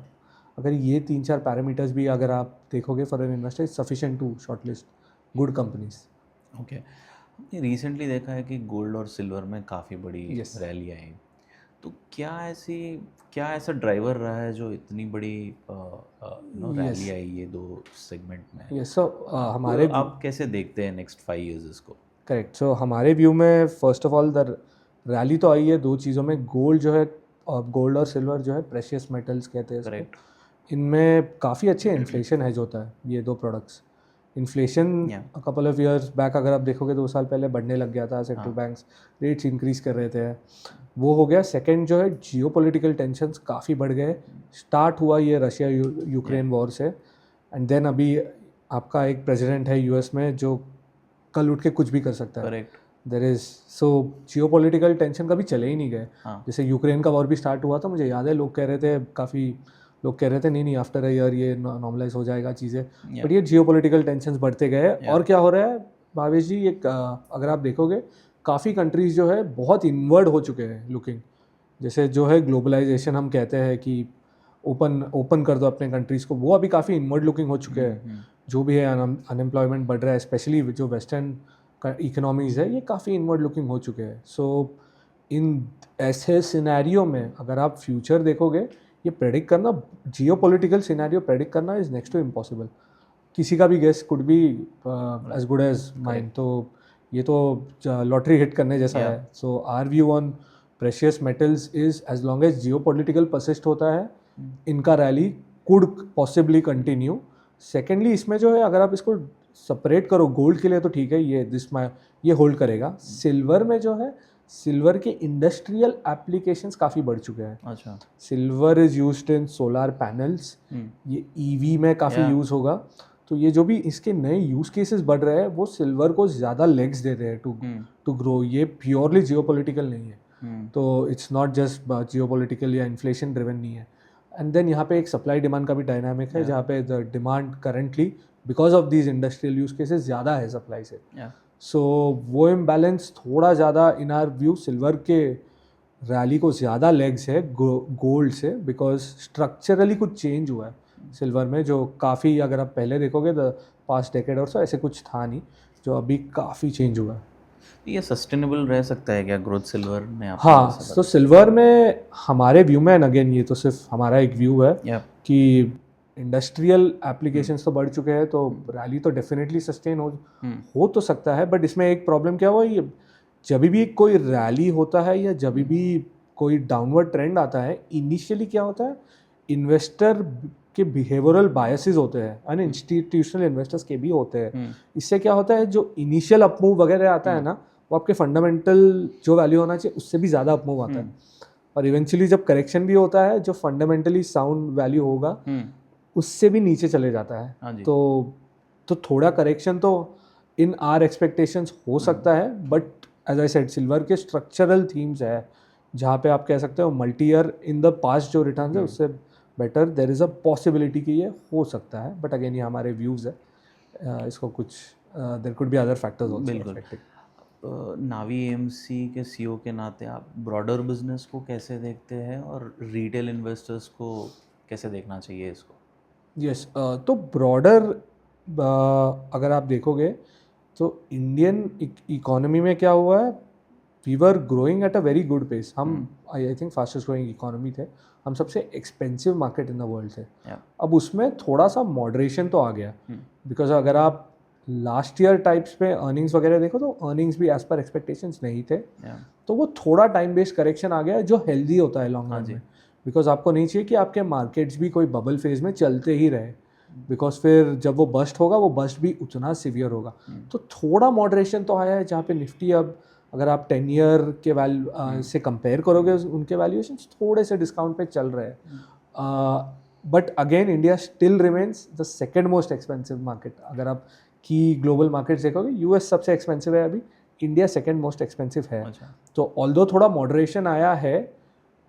अगर ये 3-4 पैरामीटर्स भी अगर आप देखोगे for an investor is sufficient to shortlist good companies. Okay, हमने रिसेंटली देखा है कि गोल्ड और सिल्वर में काफ़ी बड़ी Yes. रैली आई, तो क्या ऐसा ड्राइवर रहा है जो इतनी बड़ी रैली आई ये दो सेगमेंट में? यस, सो हमारे तो आप कैसे देखते हैं नेक्स्ट 5 इयर्स इसको? करेक्ट, सो हमारे व्यू में first of all the rally तो आई है दो चीज़ों में। गोल्ड जो है, गोल्ड और सिल्वर जो है प्रेशियस मेटल्स कहते हैं इसको। करेक्ट। इनमें काफ़ी अच्छे इन्फ्लेशन है जो होता है ये दो products. Inflation Yeah. Couple of years back अगर आप देखोगे 2 साल पहले बढ़ने लग गया था, सेंट्रल बैंक्स रेट्स इंक्रीज कर रहे थे, वो हो गया। सेकंड जो है जियोपॉलिटिकल टेंशन्स काफ़ी बढ़ गए। स्टार्ट हुआ ये रशिया यूक्रेन वॉर से, एंड देन अभी आपका एक प्रेसिडेंट है यूएस में जो कल उठ के कुछ भी कर सकता है। Correct. There is so geopolitical tension कभी चले ही नहीं गए। हाँ। जैसे यूक्रेन का वॉर भी स्टार्ट हुआ था, मुझे याद है लोग कह रहे थे, काफ़ी लोग कह रहे थे नहीं आफ्टर अ ईयर ये नॉर्मलाइज हो जाएगा चीज़ें, बट ये जियोपॉलिटिकल टेंशन्स बढ़ते गए। और क्या हो रहा है भावेश जी, एक अगर आप देखोगे काफ़ी कंट्रीज़ जो है बहुत इनवर्ड हो चुके हैं लुकिंग। जैसे जो है ग्लोबलाइजेशन हम कहते हैं कि ओपन कर दो अपने कंट्रीज़ को, वो अभी काफ़ी इनवर्ड लुकिंग हो चुके हैं। जो भी है अनएम्प्लॉयमेंट बढ़ रहा है, स्पेशली जो वेस्टर्न इकोनॉमीज़ है ये काफ़ी इनवर्ड लुकिंग हो चुके हैं। सो इन ऐसे सिनेरियो में अगर आप फ्यूचर देखोगे, ये प्रेडिक्ट करना, जियोपॉलिटिकल सिनेरियो प्रेडिक्ट करना इज़ नेक्स्ट टू इम्पॉसिबल। किसी का भी guess could be as good as mine. तो ये तो लॉटरी हिट करने जैसा है। So our view on precious metals is as long as geopolitical persist होता है, इनका rally could possibly continue. Secondly इसमें जो है अगर आप इसको सेपरेट करो, गोल्ड के लिए तो ठीक है, ये होल्ड करेगा। सिल्वर में जो है, सिल्वर के इंडस्ट्रियल एप्लीकेशंस काफ़ी बढ़ चुके हैं। अच्छा। Silver is used in solar panels, ये ईवी में काफ़ी यूज़ होगा। तो ये जो भी इसके नए यूज़ केसेस बढ़ रहे हैं वो सिल्वर को ज़्यादा लेग्स दे रहे हैं टू ग्रो। ये प्योरली जियोपॉलिटिकल नहीं है। तो इट्स नॉट जस्ट जियोपॉलिटिकल या इन्फ्लेशन ड्रिवन नहीं है। एंड देन यहाँ पे एक सप्लाई डिमांड का भी डायनामिक है, जहाँ पे the demand currently because of these industrial use cases ज़्यादा है सप्लाई से। सो वो इम्बैलेंस थोड़ा ज़्यादा इन आर व्यू सिल्वर के रैली को ज़्यादा लेग्स है गोल्ड से, बिकॉज स्ट्रक्चरली कुछ चेंज हुआ है सिल्वर में जो काफ़ी, अगर आप पहले देखोगे द पास्ट डेकेड और सो ऐसे कुछ था नहीं, जो अभी काफ़ी चेंज हुआ है। ये सस्टेनेबल रह सकता है क्या ग्रोथ सिल्वर में? हाँ, तो सिल्वर में हमारे व्यू में, एंड अगेन ये तो सिर्फ हमारा एक व्यू है कि इंडस्ट्रियल एप्लीकेशंस तो बढ़ चुके हैं, तो रैली तो डेफिनेटली सस्टेन हो तो सकता है। बट इसमें एक प्रॉब्लम क्या हुआ, ये जब भी कोई रैली होता है या जब भी कोई डाउनवर्ड ट्रेंड आता है, इनिशियली क्या होता है, इन्वेस्टर के बिहेवियरल बायसेस होते हैं, एंड इंस्टीट्यूशनल इन्वेस्टर्स के भी होते हैं। इससे क्या होता है, जो इनिशियल अपमूव वगैरह आता है ना, वो आपके फंडामेंटल जो वैल्यू होना चाहिए उससे भी ज़्यादा अपमूव आता है। और इवेंचुअली जब करेक्शन भी होता है, जो फंडामेंटली साउंड वैल्यू होगा उससे भी नीचे चले जाता है। तो थोड़ा करेक्शन तो इन आर एक्सपेक्टेशंस हो सकता है, but as I said silver के स्ट्रक्चरल थीम्स है जहाँ पे आप कह सकते हो multi year in the past जो रिटर्न है उससे better there is a possibility कि ये हो सकता है। बट अगेन ये हमारे व्यूज़ है, इसको कुछ there could be other factors also. बिल्कुल। नावी एएमसी के सीईओ के नाते आप ब्रॉडर बिजनेस को कैसे देखते हैं और रिटेल इन्वेस्टर्स को कैसे देखना चाहिए इसको? यस, तो ब्रॉडर अगर आप देखोगे तो इंडियन इकोनॉमी में क्या हुआ है, we were growing at a very good pace. हम I think fastest growing economy थे. हम सबसे expensive market in the world थे. अब उसमें थोड़ा सा मॉडरेशन तो आ गया, बिकॉज अगर आप लास्ट ईयर टाइप्स पे अर्निंग्स वगैरह देखो तो अर्निंग्स भी एज पर एक्सपेक्टेशंस नहीं थे. तो वो थोड़ा टाइम बेस्ड करेक्शन आ गया जो हेल्दी होता है लॉन्ग रन में, बिकॉज आपको नहीं चाहिए कि आपके मार्केट्स भी कोई बबल फेज में चलते ही रहे, बिकॉज फिर जब वो बस्ट होगा वो बस्ट भी उतना सिवियर होगा. तो थोड़ा मॉडरेशन तो आया है जहाँ पे निफ्टी अब अगर आप 10 ईयर के से कंपेयर करोगे उनके वैल्यूएशन थोड़े से डिस्काउंट पे चल रहे हैं. But again India still remains the second most expensive market. अगर आप की ग्लोबल मार्केट्स देखोगे यूएस सबसे एक्सपेंसिव है अभी, इंडिया सेकेंड मोस्ट एक्सपेंसिव है. तो ऑल्दो थोड़ा मॉडरेशन आया है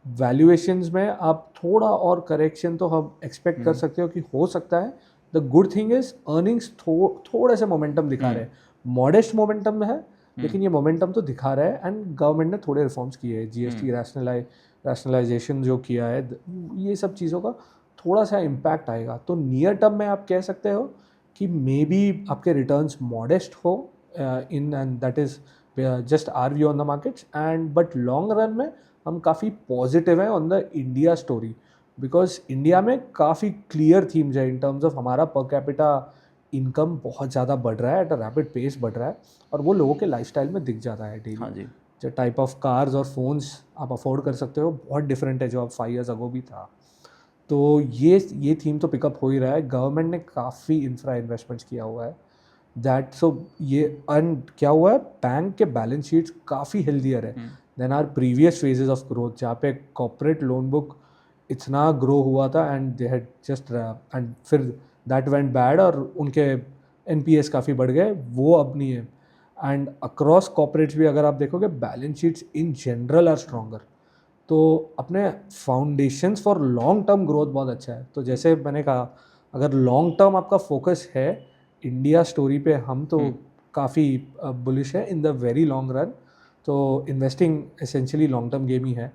वैल्यूएशंस में, आप थोड़ा और करेक्शन तो हम एक्सपेक्ट कर सकते हो कि हो सकता है. The good thing is earnings थोड़े से मोमेंटम दिखा रहे हैं. मॉडेस्ट मोमेंटम है लेकिन ये मोमेंटम तो दिखा रहा है. एंड गवर्नमेंट ने थोड़े रिफॉर्म्स किए हैं, जीएसटी रैशनलाइजेशन जो किया है, ये सब चीज़ों का थोड़ा सा इम्पैक्ट आएगा. तो नियर टर्म में आप कह सकते हो कि मे बी आपके रिटर्न्स मॉडेस्ट हो in, and that is just our view on the markets. And but long run में हम काफ़ी पॉजिटिव हैं on the India story, because India में काफ़ी क्लियर थीम्स है इन टर्म्स ऑफ हमारा पर कैपिटा इनकम बहुत ज़्यादा बढ़ रहा है, एट अ रैपिड पेस बढ़ रहा है, और वो लोगों के लाइफस्टाइल में दिख जाता है डेली. जो टाइप ऑफ कार्स और फोन्स आप अफोर्ड कर सकते हो बहुत डिफरेंट है जो अब 5 years अगो भी था. तो ये थीम तो पिकअप हो ही रहा है. गवर्नमेंट ने काफ़ी इंफ्रा इन्वेस्टमेंट्स किया हुआ है दैट. सो ये एंड क्या हुआ है, बैंक के बैलेंस शीट्स काफ़ी हेल्दियर है than our previous phases of growth, जहाँ पे कॉर्पोरेट लोन बुक इतना ग्रो हुआ था and they had just and फिर दैट वेंट बैड और उनके एनपीएस काफ़ी बढ़ गए, वो अब नहीं है. एंड अक्रॉस कॉर्पोरेट्स भी अगर आप देखोगे balance sheets in general are stronger. तो अपने foundations for long term growth बहुत अच्छा है. तो जैसे मैंने कहा अगर लॉन्ग टर्म आपका फोकस है इंडिया स्टोरी पे, हम तो काफ़ी बुलिश है in the very long run. तो investing essentially long term game ही है.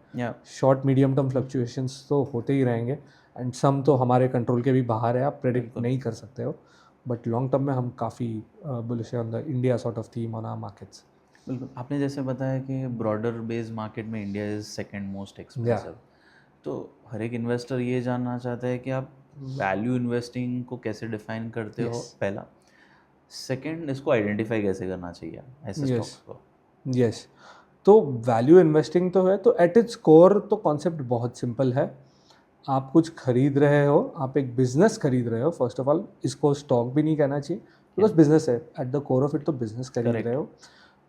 शॉर्ट मीडियम टर्म फ्लक्चुएशंस तो होते ही रहेंगे एंड सम तो हमारे कंट्रोल के भी बाहर है, आप प्रेडिक्ट नहीं कर सकते हो. बट लॉन्ग टर्म में हम काफ़ी बुलिश है on the India sort of theme on our markets. बिल्कुल. आपने जैसे बताया कि ब्रॉडर बेस्ड मार्केट में India is second most expensive. तो हर एक इन्वेस्टर ये जानना चाहता है कि आप वैल्यू इन्वेस्टिंग को कैसे डिफाइन करते हो, पहला. सेकंड, इसको आइडेंटिफाई कैसे करना चाहिए ऐसे स्टॉक्स को. यस, तो वैल्यू इन्वेस्टिंग तो है, तो एट इट्स कोर तो कॉन्सेप्ट बहुत सिंपल है. आप कुछ खरीद रहे हो, आप एक बिजनेस खरीद रहे हो. फर्स्ट ऑफ ऑल इसको स्टॉक भी नहीं कहना चाहिए बिकॉज बिजनेस है at the core of it, तो बिजनेस खरीद रहे हो.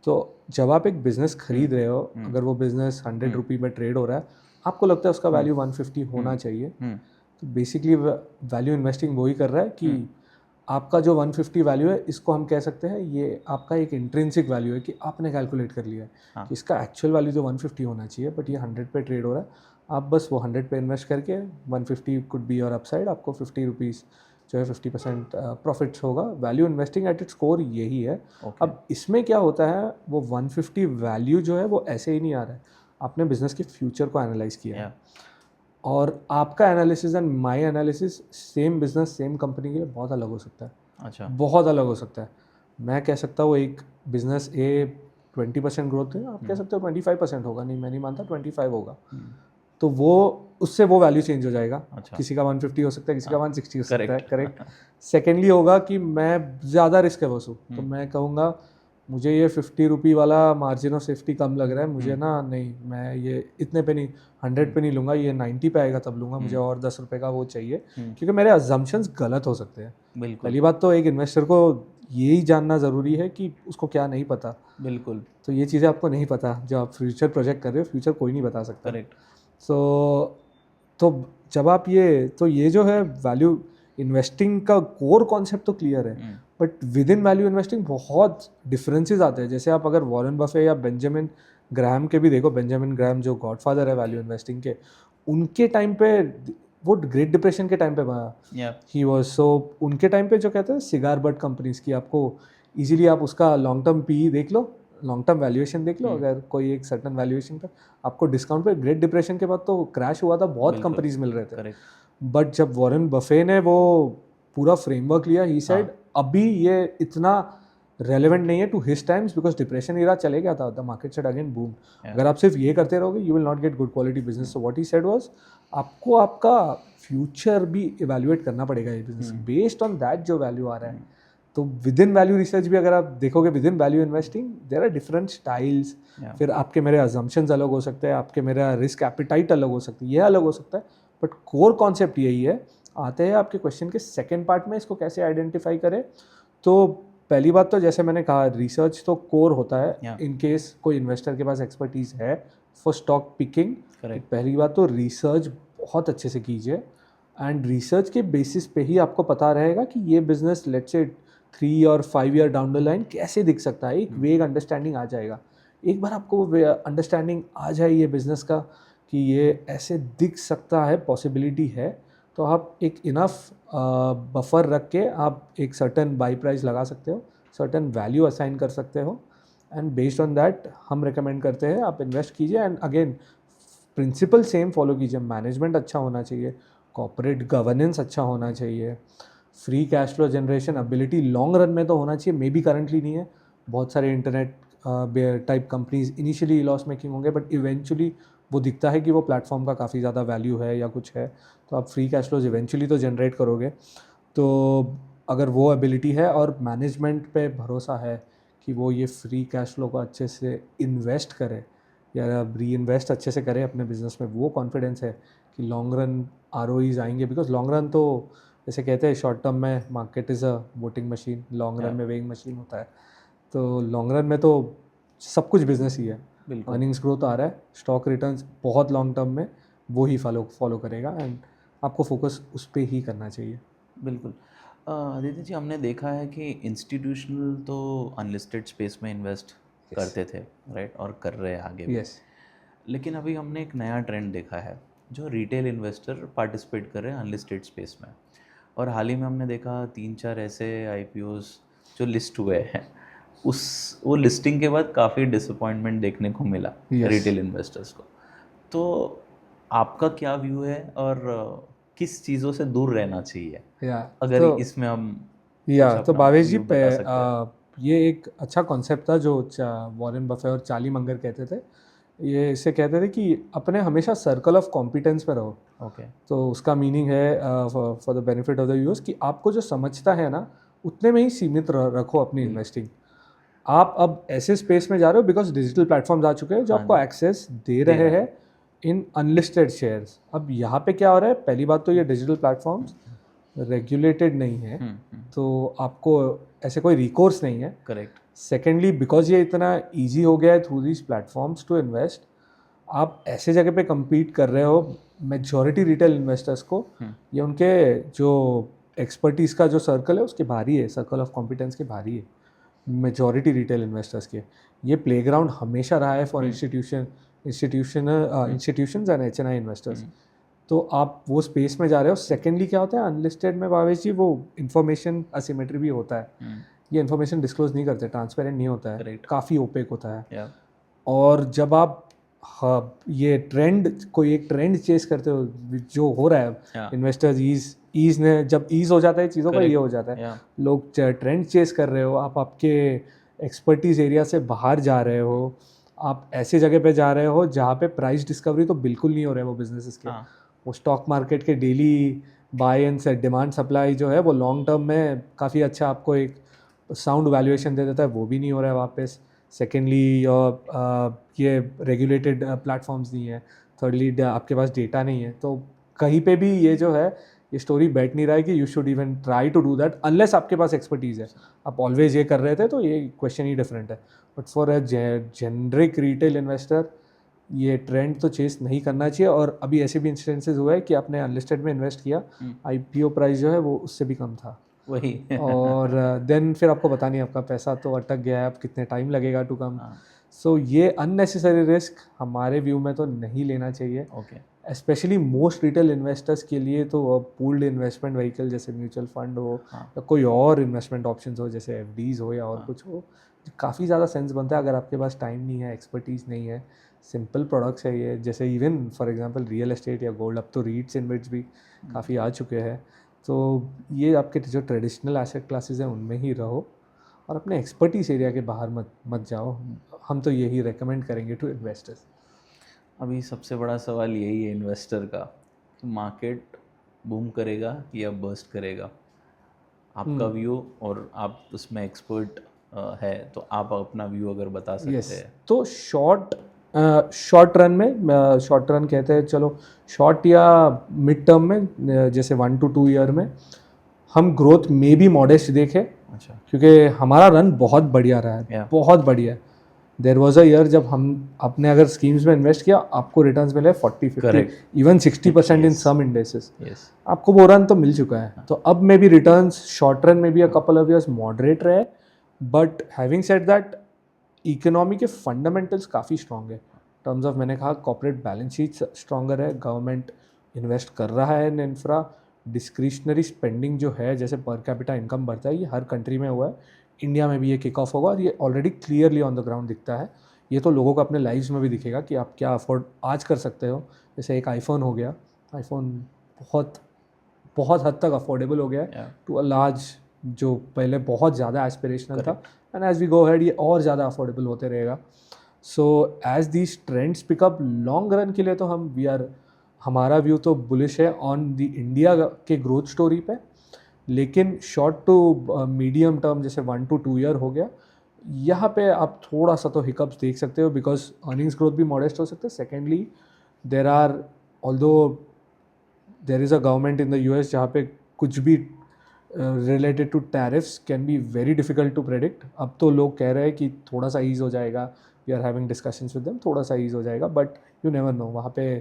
तो जब आप एक बिजनेस खरीद रहे हो, अगर वो बिजनेस 100 रुपये में ट्रेड हो रहा है, आपको लगता है उसका वैल्यू 150 होना चाहिए. तो बेसिकली वैल्यू इन्वेस्टिंग वही कर रहा है कि आपका जो 150 वैल्यू है, इसको हम कह सकते हैं ये आपका एक इंट्रिंसिक वैल्यू है कि आपने कैलकुलेट कर लिया है कि इसका एक्चुअल वैल्यू जो 150 होना चाहिए, बट ये 100 पे ट्रेड हो रहा है. आप बस वो 100 पे इन्वेस्ट करके 150 कुड बी योर अपसाइड, आपको 50 रुपीज़ जो है 50% प्रॉफिट्स होगा. Value investing at its core यही है. अब इसमें क्या होता है, वो 150 वैल्यू जो है वो ऐसे ही नहीं आ रहा है, आपने बिजनेस के फ्यूचर को एनालाइज किया है. और आपका analysis and my analysis same business same company के लिए बहुत अलग हो सकता है. अच्छा, बहुत अलग हो सकता है. मैं कह सकता हूँ एक बिजनेस ए 20% ग्रोथ है, आप कह सकते हो 25% होगा. नहीं, मैं नहीं मानता 25 होगा. तो वो उससे वो वैल्यू चेंज हो जाएगा. किसी का 150 हो सकता है, किसी का 160 हो सकता है. करेक्ट. सेकेंडली होगा कि मैं ज़्यादा रिस्क अवर्स हूँ, तो मैं कहूँगा मुझे ये 50 रुपये वाला मार्जिन ऑफ सेफ्टी कम लग रहा है, मुझे ना नहीं, मैं ये इतने पे नहीं 100 पे नहीं लूँगा, ये 90 पे आएगा तब लूँगा, मुझे और 10 रुपये का वो चाहिए. क्योंकि मेरे अजम्पशंस गलत हो सकते हैं. पहली बात तो एक इन्वेस्टर को यही जानना ज़रूरी है कि उसको क्या नहीं पता. बिल्कुल. तो ये चीज़ें आपको नहीं पता, जब आप फ्यूचर प्रोजेक्ट कर रहे हो, फ्यूचर कोई नहीं बता सकता. करेक्ट. तो जब आप ये जो है वैल्यू इन्वेस्टिंग का कोर कॉन्सेप्ट तो क्लियर है, but with in value investing बहुत डिफरेंसेस आते हैं. जैसे आप अगर वॉरेन बफे या बेंजामिन ग्राहम के भी देखो, बेंजामिन ग्राहम जो गॉडफादर है वैल्यू इन्वेस्टिंग के, उनके टाइम पे वो ग्रेट डिप्रेशन के टाइम पे बना ही वॉज. सो उनके टाइम पे जो कहते हैं सिगार बट कंपनीज की, आपको इजीली आप उसका लॉन्ग टर्म पी देख लो, लॉन्ग टर्म वैल्यूएशन देख लो. अगर कोई एक सर्टन वैल्यूएशन पर आपको डिस्काउंट पे, ग्रेट डिप्रेशन के बाद तो क्रैश हुआ था, बहुत कंपनीज मिल रहे थे. बट जब वॉरेन बफे ने वो पूरा फ्रेमवर्क लिया, ही सेड अभी ये इतना रेलेवेंट नहीं है to his times, because depression era चले गया था, the market said again boom. अगर आप सिर्फ ये करते रहोगे you will not get good quality business. So what he said was आपको आपका फ्यूचर भी इवेल्युएट करना पड़ेगा ये बिजनेस बेस्ड ऑन दैट जो वैल्यू आ रहा है। तो विद इन वैल्यू रिसर्च भी अगर आप देखोगे, within value investing there are different styles. फिर आपके मेरे अजम्पशंस अलग हो सकते हैं, आपके मेरा रिस्क एपिटाइट अलग हो सकती है, ये अलग हो सकता है, बट कोर कॉन्सेप्ट यही है। आते हैं आपके क्वेश्चन के सेकेंड पार्ट में, इसको कैसे आइडेंटिफाई करें। तो पहली बात तो जैसे मैंने कहा रिसर्च तो कोर होता है इन केस कोई इन्वेस्टर के पास एक्सपर्टीज है फॉर स्टॉक पिकिंग। पहली बात तो रिसर्च बहुत अच्छे से कीजिए, एंड रिसर्च के बेसिस पे ही आपको पता रहेगा कि ये बिजनेस लेट्स से 3 और 5 ईयर डाउन द लाइन कैसे दिख सकता है। एक वेग अंडरस्टैंडिंग आ जाएगा। एक बार आपको अंडरस्टैंडिंग आ जाए ये बिज़नेस का कि ये ऐसे दिख सकता है, पॉसिबिलिटी है, तो आप एक इनफ बफर रख के आप एक सर्टन बाई प्राइस लगा सकते हो, सर्टन वैल्यू असाइन कर सकते हो, एंड बेस्ड ऑन दैट हम रिकमेंड करते हैं आप इन्वेस्ट कीजिए। And again principle same follow कीजिए, मैनेजमेंट अच्छा होना चाहिए, कॉर्पोरेट गवर्नेंस अच्छा होना चाहिए, free cash flow generation ability long run में तो होना चाहिए। मे बी करंटली नहीं है, बहुत सारे internet type companies initially loss making होंगे, बट इवेंचुअली वो दिखता है कि वो प्लेटफॉर्म का काफ़ी ज़्यादा वैल्यू है या कुछ है, तो आप फ्री कैश फ्लोज इवेंचुअली तो जनरेट करोगे। तो अगर वो एबिलिटी है और मैनेजमेंट पे भरोसा है कि वो ये फ्री कैश फ्लो को अच्छे से इन्वेस्ट करे या री इन्वेस्ट अच्छे से करे अपने बिजनेस में, वो कॉन्फिडेंस है कि लॉन्ग रन ROEs आएंगे। बिकॉज लॉन्ग रन तो जैसे कहते हैं शॉर्ट टर्म में market is a voting machine, long run में वेइंग मशीन होता है। तो लॉन्ग रन में तो सब कुछ बिजनेस ही है, अर्निंग्स ग्रोथ आ रहा है, स्टॉक रिटर्न्स बहुत लॉन्ग टर्म में वो ही फॉलो करेगा, एंड आपको फोकस उस पर ही करना चाहिए। बिल्कुल। आदित्य जी, हमने देखा है कि इंस्टीट्यूशनल तो अनलिस्टेड स्पेस में इन्वेस्ट करते थे, राइट, और कर रहे हैं आगे भी। लेकिन अभी हमने एक नया ट्रेंड देखा है जो रिटेल इन्वेस्टर पार्टिसिपेट कर रहे हैं अनलिस्टेड स्पेस में, और हाल ही में हमने देखा 3-4 ऐसे IPOs जो लिस्ट हुए हैं, वो लिस्टिंग के बाद काफ़ी डिसअपॉइंटमेंट देखने को मिला रिटेल इन्वेस्टर्स को। तो आपका क्या व्यू है और किस चीज़ों से दूर रहना चाहिए अगर तो, इसमें हम तो भावेश जी ये एक अच्छा कॉन्सेप्ट था जो वॉरेन बफे और चार्ली मंगर कहते थे। ये इसे कहते थे कि अपने हमेशा सर्कल ऑफ कॉम्पिटेंस पे रहो। तो उसका मीनिंग है for the benefit of the viewers कि आपको जो समझता है ना उतने में ही सीमित रखो अपनी इन्वेस्टिंग। आप अब ऐसे स्पेस में जा रहे हो बिकॉज डिजिटल प्लेटफॉर्म्स आ चुके हैं जो आपको एक्सेस दे रहे हैं इन अनलिस्टेड शेयर्स। अब यहाँ पे क्या हो रहा है, पहली बात तो ये डिजिटल प्लेटफॉर्म्स रेगुलेटेड नहीं है, तो आपको ऐसे कोई रिकोर्स नहीं है। करेक्ट। सेकेंडली बिकॉज ये इतना ईजी हो गया है through these platforms to invest, आप ऐसे जगह पे compete कर रहे हो मेजॉरिटी रिटेल इन्वेस्टर्स को, ये उनके जो एक्सपर्टीज़ का जो सर्कल है उसके भारी है, सर्कल ऑफ कॉम्पिटेंस के भारी है मेजॉरिटी रिटेल इन्वेस्टर्स के। ये प्लेग्राउंड हमेशा रहा है for institutions and HNI investors. तो आप वो स्पेस में जा रहे हो। सेकेंडली क्या होता है अनलिस्टेड में भावेश जी, वो इन्फॉर्मेशन असिमेट्री भी होता है। ये इन्फॉर्मेशन डिस्क्लोज नहीं करते, ट्रांसपेरेंट नहीं होता है, काफ़ी ओपेक होता है। और जब आप ये कोई एक ट्रेंड चेस करते हो जो हो रहा है इन्वेस्टर्स ईज ने, जब ईज हो जाता है चीज़ों का ये हो जाता है, लोग ट्रेंड चेस कर रहे हो, आप आपके एक्सपर्टीज एरिया से बाहर जा रहे हो, आप ऐसे जगह पे जा रहे हो जहाँ पे प्राइस डिस्कवरी तो बिल्कुल नहीं हो रहा है वो बिजनेसेस के। वो स्टॉक मार्केट के daily buy and demand supply जो है वो लॉन्ग टर्म में काफ़ी अच्छा आपको एक साउंड वैल्यूएशन दे देता है, वो भी नहीं हो रहा है वापस। सेकेंडली ये रेगुलेटेड प्लेटफॉर्म्स नहीं है। थर्डली आपके पास डेटा नहीं है। तो कहीं पे भी ये जो है ये स्टोरी बैठ नहीं रहा है कि you should even try to do that unless आपके पास एक्सपर्टीज़ है। आप ऑलवेज ये कर रहे थे तो ये क्वेश्चन ही डिफरेंट है। But for a generic retail investor ये ट्रेंड तो चेस नहीं करना चाहिए। और अभी ऐसे भी इंस्टेंसेस हुआ है कि आपने अनलिस्टेड में इन्वेस्ट किया, IPO प्राइस जो है वो उससे भी कम था वही और देन फिर आपको पता नहीं आपका पैसा तो अटक गया है, अब कितने टाइम लगेगा टू कम। सो ये अननेसेसरी रिस्क हमारे व्यू में तो नहीं लेना चाहिए। स्पेशली मोस्ट रिटेल इन्वेस्टर्स के लिए तो पूल्ड इन्वेस्टमेंट व्हीकल जैसे म्यूचुअल फंड हो या कोई और इन्वेस्टमेंट ऑप्शंस हो जैसे FDs हो या और कुछ हो, काफ़ी ज़्यादा सेंस बनता है। अगर आपके पास टाइम नहीं है, एक्सपर्टीज़ नहीं है, सिंपल प्रोडक्ट्स है ये, जैसे even for example real estate या गोल्ड, अब तो रीट्स इन्वेस्ट भी काफ़ी आ चुके हैं। तो ये आपके जो ट्रेडिशनल एसेट क्लासेस हैं उनमें ही रहो और अपने एक्सपर्टीज एरिया के बाहर मत जाओ। हम तो यही रेकमेंड करेंगे टू इन्वेस्टर्स। अभी सबसे बड़ा सवाल यही है इन्वेस्टर का कि मार्केट बूम करेगा या बर्स्ट करेगा। आपका व्यू, और आप उसमें एक्सपर्ट है तो आप अपना व्यू अगर बता सकते हैं। तो शॉर्ट रन में, शॉर्ट रन कहते हैं, चलो शॉर्ट या मिड टर्म में, जैसे 1 to 2 ईयर में हम ग्रोथ में भी मॉडेस्ट देखें, अच्छा, क्योंकि हमारा रन बहुत बढ़िया रहा है, Yeah. बहुत बढ़िया। देयर वॉज अ ईयर जब हम अपने अगर स्कीम्स में इन्वेस्ट किया, आपको रिटर्न्स मिले 40-50 Correct. Even 60% in Yes. Some indices. Yes, आपको वो रन तो मिल चुका है। तो अब may be returns short run में भी a couple of years moderate रहे, but having said that economy के फंडामेंटल्स काफ़ी स्ट्रॉन्ग है। टर्म्स ऑफ, मैंने कहा कॉर्पोरेट बैलेंस शीट स्ट्रॉन्गर है, गवर्नमेंट इन्वेस्ट कर रहा है इन इंफ्रा, डिस्क्रिशनरी स्पेंडिंग जो है, जैसे पर कैपिटा इनकम बढ़ता है, ये हर कंट्री में हुआ है, इंडिया में भी ये किक ऑफ होगा, और ये already clearly on the ground दिखता है। ये तो लोगों को अपने लाइफ्स में भी दिखेगा कि आप क्या अफोर्ड आज कर सकते हो। जैसे एक आईफोन हो गया, आईफोन बहुत बहुत हद तक अफोर्डेबल हो गया है टू अ लार्ज, जो पहले बहुत ज़्यादा एस्पिरेशनल था, and as we go ahead ये और ज़्यादा अफोर्डेबल होते रहेगा। So as these trends pick up long run के लिए तो हमारा व्यू तो बुलिश है ऑन द इंडिया के ग्रोथ स्टोरी पे। लेकिन शॉर्ट टू मीडियम टर्म जैसे 1 to 2 ईयर हो गया, यहाँ पे आप थोड़ा सा तो हिकअप्स देख सकते हो, बिकॉज अर्निंग्स ग्रोथ भी मॉडेस्ट हो सकते हैं। Secondly, there are although there is a government in the US जहाँ पे कुछ भी related to tariffs can be very difficult to predict. अब तो लोग कह रहे हैं कि थोड़ा सा ईज हो जाएगा, we are having discussions with them, थोड़ा सा ईज हो जाएगा, बट यू नेवर नो, वहाँ पे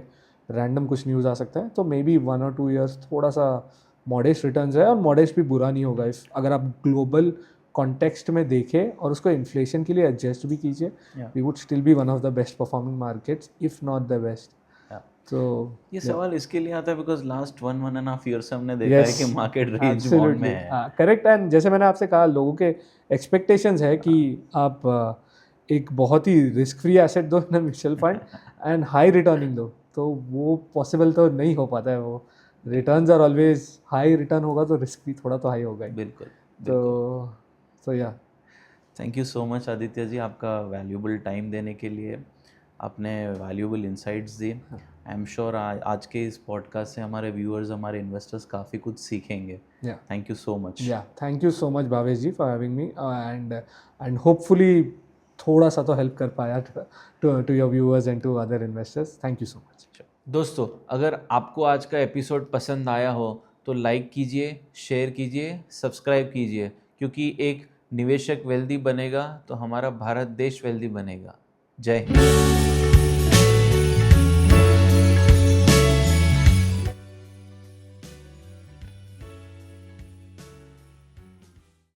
रैंडम कुछ न्यूज़ आ सकता है। तो मे बी 1 or 2 ईयर्स थोड़ा सा मॉडेस्ट रिटर्न्स है, और मॉडेस्ट भी बुरा नहीं होगा अगर आप ग्लोबल कॉन्टेक्स्ट में देखें और उसको इन्फ्लेशन के लिए एडजस्ट भी कीजिए, we would still be one of the best performing markets, if not the best. तो ये सवाल इसके लिए आता है बिकॉज लास्ट 1.5 ईयर से हमने देखा है कि मार्केट रेंज बाउंड में है। करेक्ट। एंड जैसे मैंने आपसे कहा, लोगों के एक्सपेक्टेशंस है कि आप एक बहुत ही रिस्क फ्री एसेट दो ना mutual fund, and high returning दो, तो वो पॉसिबल तो नहीं हो पाता है। वो returns are always high, return होगा तो रिस्क भी थोड़ा तो हाई होगा ही। बिल्कुल। तो या thank you so much Aditya ji, आपका वैल्यूबल टाइम देने के लिए, आपने वैल्यूबल इंसाइट्स दिए। आई एम श्योर आज के इस पॉडकास्ट से हमारे व्यूअर्स, हमारे इन्वेस्टर्स काफ़ी कुछ सीखेंगे। Thank you so much. Thank you so much Bhavesh ji for having me, and hopefully थोड़ा सा तो हेल्प कर पाया to your viewers and to other investors. Thank you so much. दोस्तों, अगर आपको आज का एपिसोड पसंद आया हो तो लाइक कीजिए, शेयर कीजिए, सब्सक्राइब कीजिए, क्योंकि एक निवेशक वेल्दी बनेगा तो हमारा भारत देश वेल्दी बनेगा। जय हिंद।